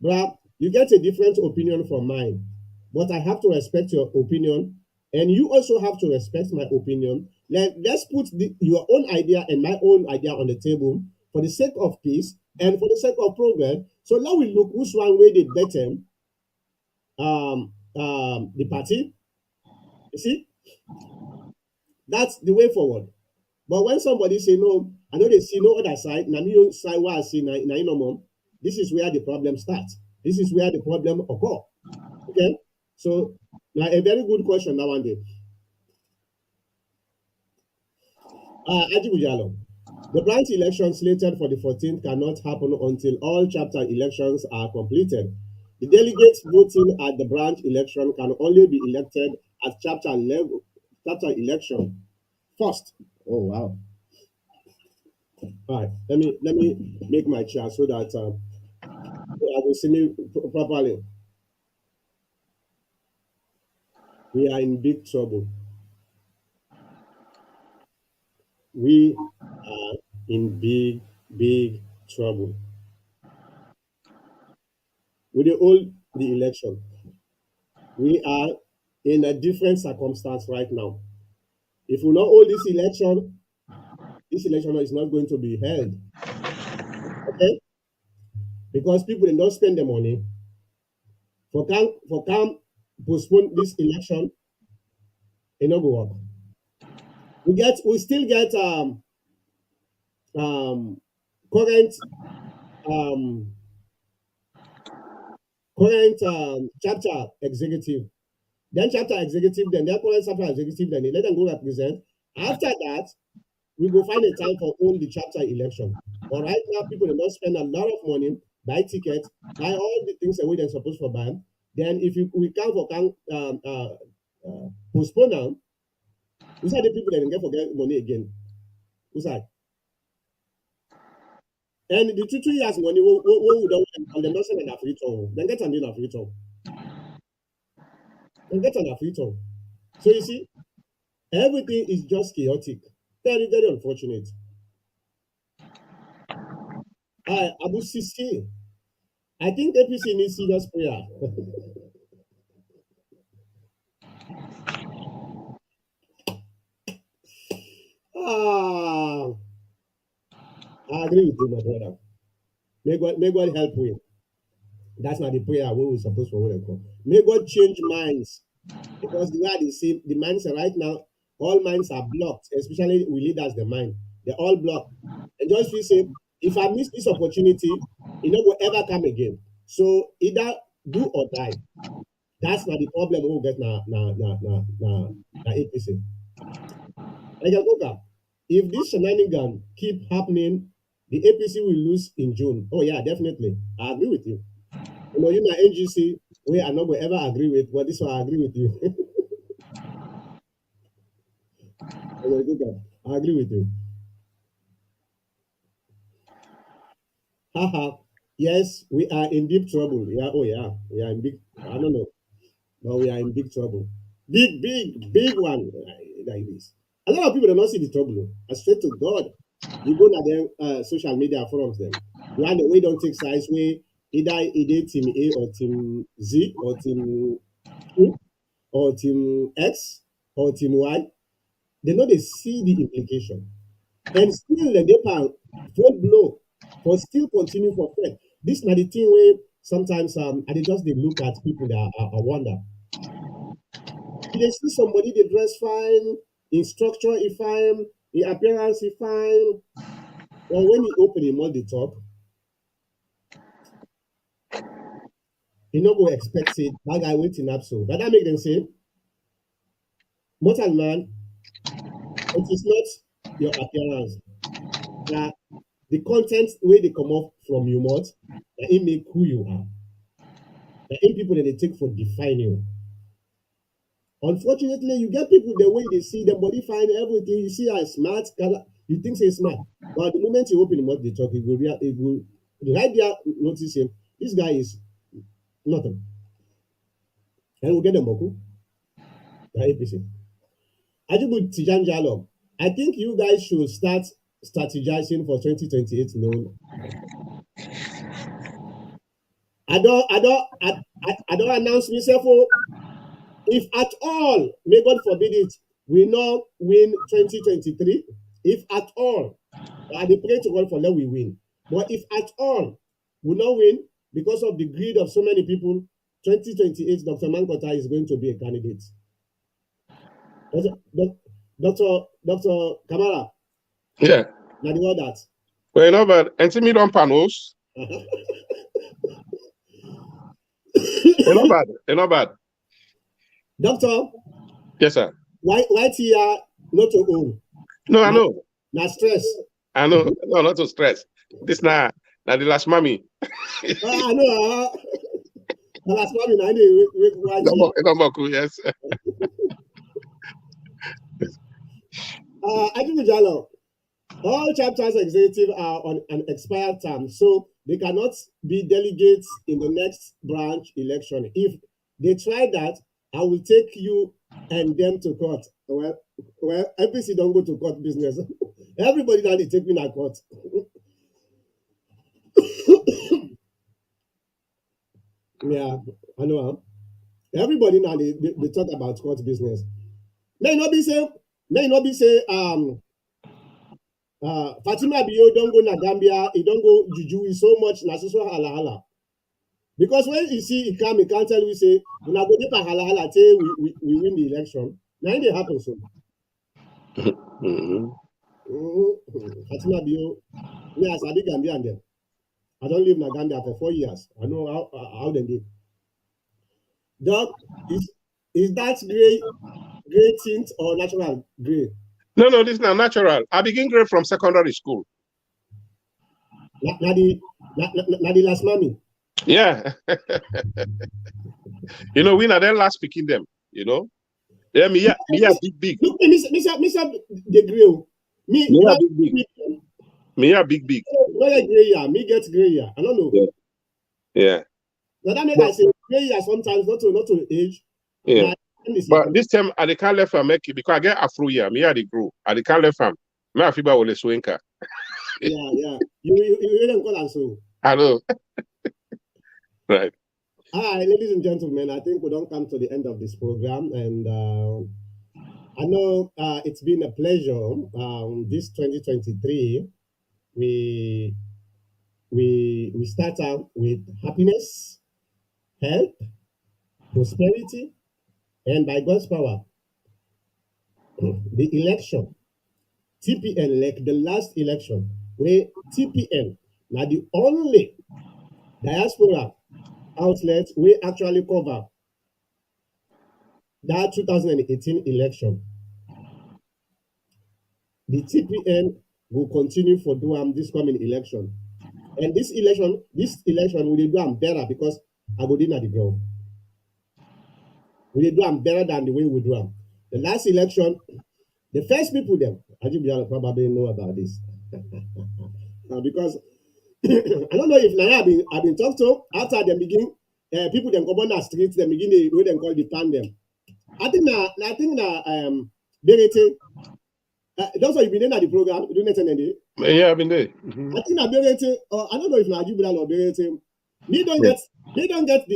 bruh, you get a different opinion from mine. But I have to respect your opinion, and you also have to respect my opinion. Let's put your own idea and my own idea on the table for the sake of peace and for the sake of progress. So now we look which one way the better the party. You see, that's the way forward. But when somebody say no, I know they see no other side. Now me side what I see now, you know, mom. This is where the problem starts. This is where the problem occur. Okay, so now a very good question now one day. Ajibujalo. The branch election slated for the 14th cannot happen until all chapter elections are completed. The delegates voting at the branch election can only be elected at chapter level, chapter election first. Oh wow! All right, let me make my chart so that I will see me properly. We are in big trouble. We are in big trouble. With the hold the election, we are in a different circumstance right now. If we not hold this election is not going to be held. Okay, because people they don't spend the money for can postpone this election. It not go work. We still get um current um current chapter executive, then chapter executive, then their current chapter executive, then they let them go represent. After that, we go find a time for all the chapter election. But right now, people do not spend a lot of money, buy tickets, buy all the things that we they're supposed to buy. Then if you we can postpone them, who's are the people that can get forget money again? Who's that? And the 2 years money, we don't and them not send an free tour. Then get an in a free tour. Then get an free tour. So you see, everything is just chaotic. Very unfortunate. Abu Sisi, I think APC needs serious prayer. Ah, I agree with you, my brother. May God help you. That's not the prayer we were supposed to call. May God change minds because the way they see the minds are right now, all minds are blocked, especially we leaders, the mind. They're all blocked. And just feel say, if I miss this opportunity, it not will ever come again. So either do or die. That's not the problem we'll get na APC. Like if this shenanigan keep happening, the APC will lose in June. Oh yeah, definitely. I agree with you. You my NGC, we are not going to ever agree with, but this one I agree with you. I agree with you. Haha. Yes, we are in deep trouble. Yeah, oh yeah. We are in big, I don't know, but we are in big trouble. Big one like this. A lot of people do not see the trouble. I swear to God. You go to their social media forums them. You have the way don't take sides way either team A or team Z or team Q or team X or team Y. They know they see the implication. And still the paper full blow for still continue for faith. This not the thing where sometimes I dey just they look at people that I wonder. They see somebody they dress fine, in structure he fine, in appearance he fine. Or when he open him mouth dey talk, you no go expect say that guy waiting up so. But that make them say, mortal man, it is not your appearance. That the content where they come off from your mouth, that it make who you are. That in people that they take for define you. Unfortunately, you get people the way they see them body fine, everything. You see how smart, you think say smart. But the moment you open the mouth, they talk, it go right there, notice him. This guy is nothing. And we'll get them Boku. APC. Ajibu Tijan Jalom. I think you guys should start strategizing for 2028 loan. I don't announce myself. If at all, may God forbid it, we not win 2023. If at all, I pray to God for let we win. But if at all we not win because of the greed of so many people, 2028, Dr. Mankota is going to be a candidate. Dr. Kamara. Yeah. Now the word that. Well, you know, but me don't panos. Not bad. Doctor. Yes, sir. Why here not to own? No, I know. Now stress. I know. No, not to stress. This now the last mommy. I know. The last mommy now they yes. Ajimujalo, all chapters executive are on an expired term, so they cannot be delegates in the next branch election. If they try that, I will take you and them to court. Well, APC don't go to court business. Everybody now they take me to court. Yeah, I know. Everybody now they talk about court business. May not be say Fatima Bio don't go na Gambia, he don't go Juju so much na so hala. Because when you see it come, he can't tell you say when I go deep hala say we win the election. Now it happen so. Fatima Bio, me as I be Gambian then. I don't live in Gambia for 4 years. I know how they live. Doc, is that gray tint or natural gray? No, this is not natural. I begin grade from secondary school. Na the last mommy. Yeah. You know, we not then last picking them, you know. Yeah, me big. Look, me the gray. Me big. No, gray yeah. Me get gray yeah. I don't know. Yeah. But that make I say gray yeah sometimes not to age. Yeah. But this time I can't let her make it because I get afro here. Me I grow. I can't let her. Me I feel about the swinker. Yeah. You don't call us so. I know. Right. All right, ladies and gentlemen, I think we don't come to the end of this program, and I know it's been a pleasure. This 2023, we start out with happiness, health, prosperity, and by God's power, the election, TPN, like the last election, where TPN, now the only diaspora outlet we actually cover that 2018 election. The TPN will continue for doing this coming election. And this election will do them better because I go in at the ground. We do them better than the way we do them. The last election, the first people them, Ajib probably know about this. Because I don't know if Naya I've been talked to after the beginning, people them come on the streets, they begin the way them call the tandem. I think Berete, that's why you've been in at the program, you don't attend. Yeah, I've been there. I think Berete, I don't know if Najibulal or Berete, they don't get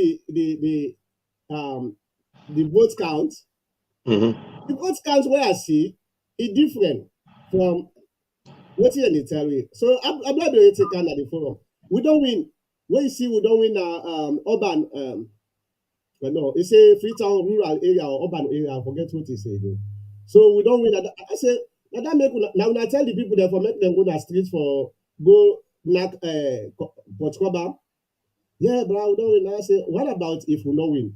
the vote count. The vote count where I see is different from what they tell me. So I'm not Berete can at the forum. We don't win. When you see we don't win urban but no, it's a Freetown rural area or urban area. I forget what they say again. So we don't win. I say now that make now when I tell the people there for make them go to the streets for go knock Port Cobar. Yeah, bro, we don't win. I say, what about if we don't win?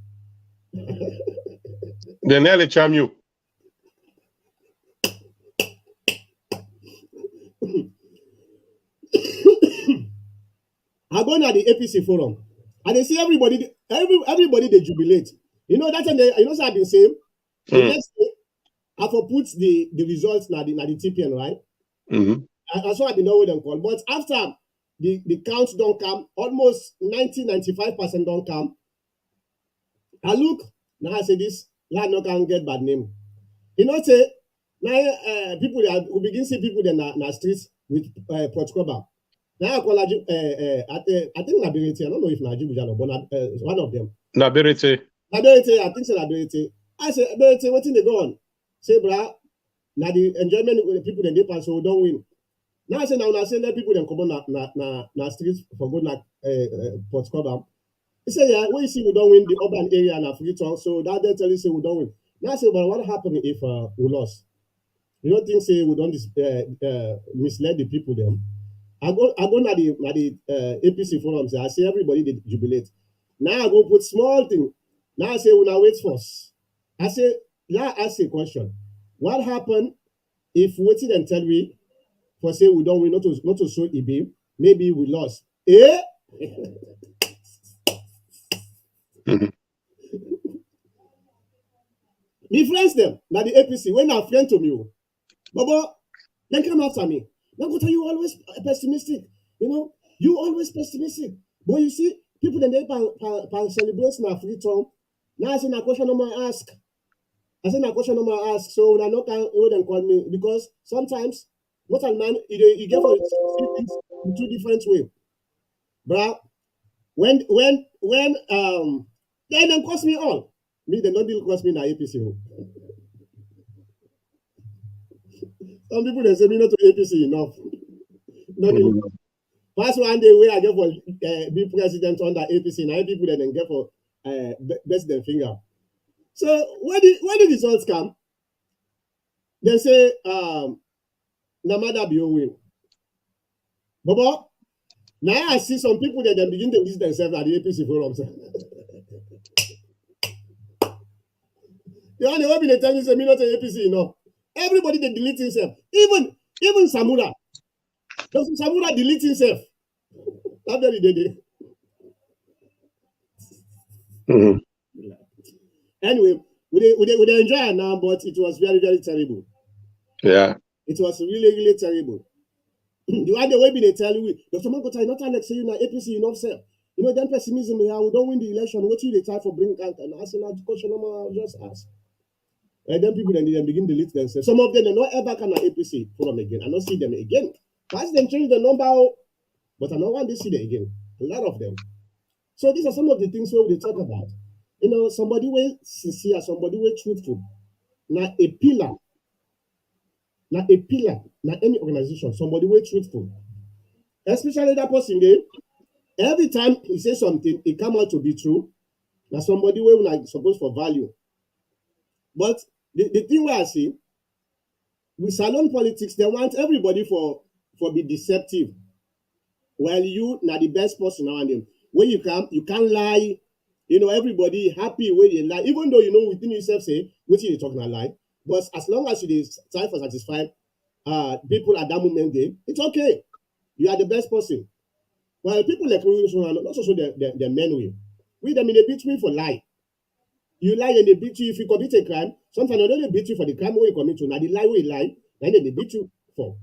They nearly charm you. I go to the APC forum and they see everybody they jubilate. You know that's you know what I've been saying. The next day, I for put the results na the TPN, right? Mm-hmm. I saw I didn't know what them call, but after the count don't come, almost 90-95% don't come. I look now. I say this land no can get bad name. You know say now people we begin see people there na streets with Port Cobar. Now I call I think Nabiriti. I don't know if Najibujalo, but one of them. Nabiriti. I think so Nabiriti. I say Nabiriti, what thing they go on? Say bra, now the enjoyment with the people they pass so don't win. Now I say now I say let people them come on na streets for good na Port Cobar. He say yeah, when you see we don't win the urban area and Freetown, so that they tell you say we don't win. Now I say, but what happened if we lost? You don't think say we don't mislead the people them? I go na the APC forums. I see everybody they jubilate. Now I go put small thing. Now I say we now wait first. I say now I ask a question. What happened if waiting and tell me for say we don't win not to show EB, maybe we lost. Eh? Mm-hmm. The friends them, now the APC, when a friend to me, Baba, then come after me. Now go tell you always pessimistic. You know, you always pessimistic. But you see, people then they pan celebration na Freetown. Now I say na question no more ask. I say na question no more ask. So I no can hold them call me because sometimes what a man you get for see things in two different ways. Bruh, when then cost me all. Me, they don't deal cost me na APC. Some people they say me not to APC enough. No, mm-hmm. First one day where I get for be president under APC, now people then get for best them finger. So when the results come, they say Namada be win. Baba, now I see some people that then begin to list themselves at the APC forums. The only way they tell you say me not to APC enough. Everybody they delete himself. Even Samura. Does Samura delete himself? That very day. Mm-hmm. Anyway, we enjoy it now, but it was very, very terrible. Yeah. It was really, really terrible. The other way they tell you, Dr. Mankota, not Alex say you na APC enough self. You know, then pessimism here, we don't win the election. What you they try for bring out and asking that question just ask. And then people then begin to delete themselves. Some of them they not ever can APC forum again. I don't see them again. Once they change the number, but I don't want to see them again. A lot of them. So these are some of the things where we talk about. You know, somebody way sincere, somebody way truthful. Now a pillar. Now any organization, somebody way truthful. Especially that person there. Every time he says something, it come out to be true. Now somebody way like supposed for value. But the thing where I see, with salon politics, they want everybody for be deceptive. While you now the best person around them. When you can't lie. You know, everybody happy when you lie. Even though you know within yourself say, which you talking a lie. But as long as you try for satisfy people at that moment there, it's okay. You are the best person. While people like me are not also the men will. We them in they beat me for lie. You lie and they beat you if you commit a crime. Sometimes they don't beat you for the crime where you commit to. Now the lie where you lie, and then they beat you for.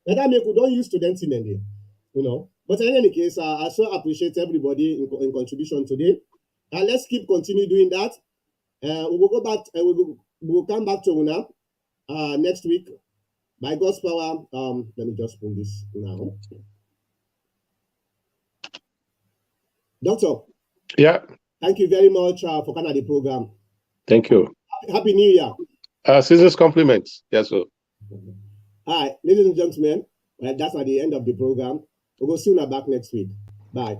Now that make we don't use students in there, you know. But in any case, I so appreciate everybody in contribution today. Let's continue doing that. We will go back. We will come back to Una next week. By God's power. Let me just pull this now. Doctor. Yeah. Thank you very much for coming to the program. Thank you. Happy New Year. Season's compliments. Yes, sir. All right, ladies and gentlemen, that's at the end of the program. We'll see you back next week. Bye.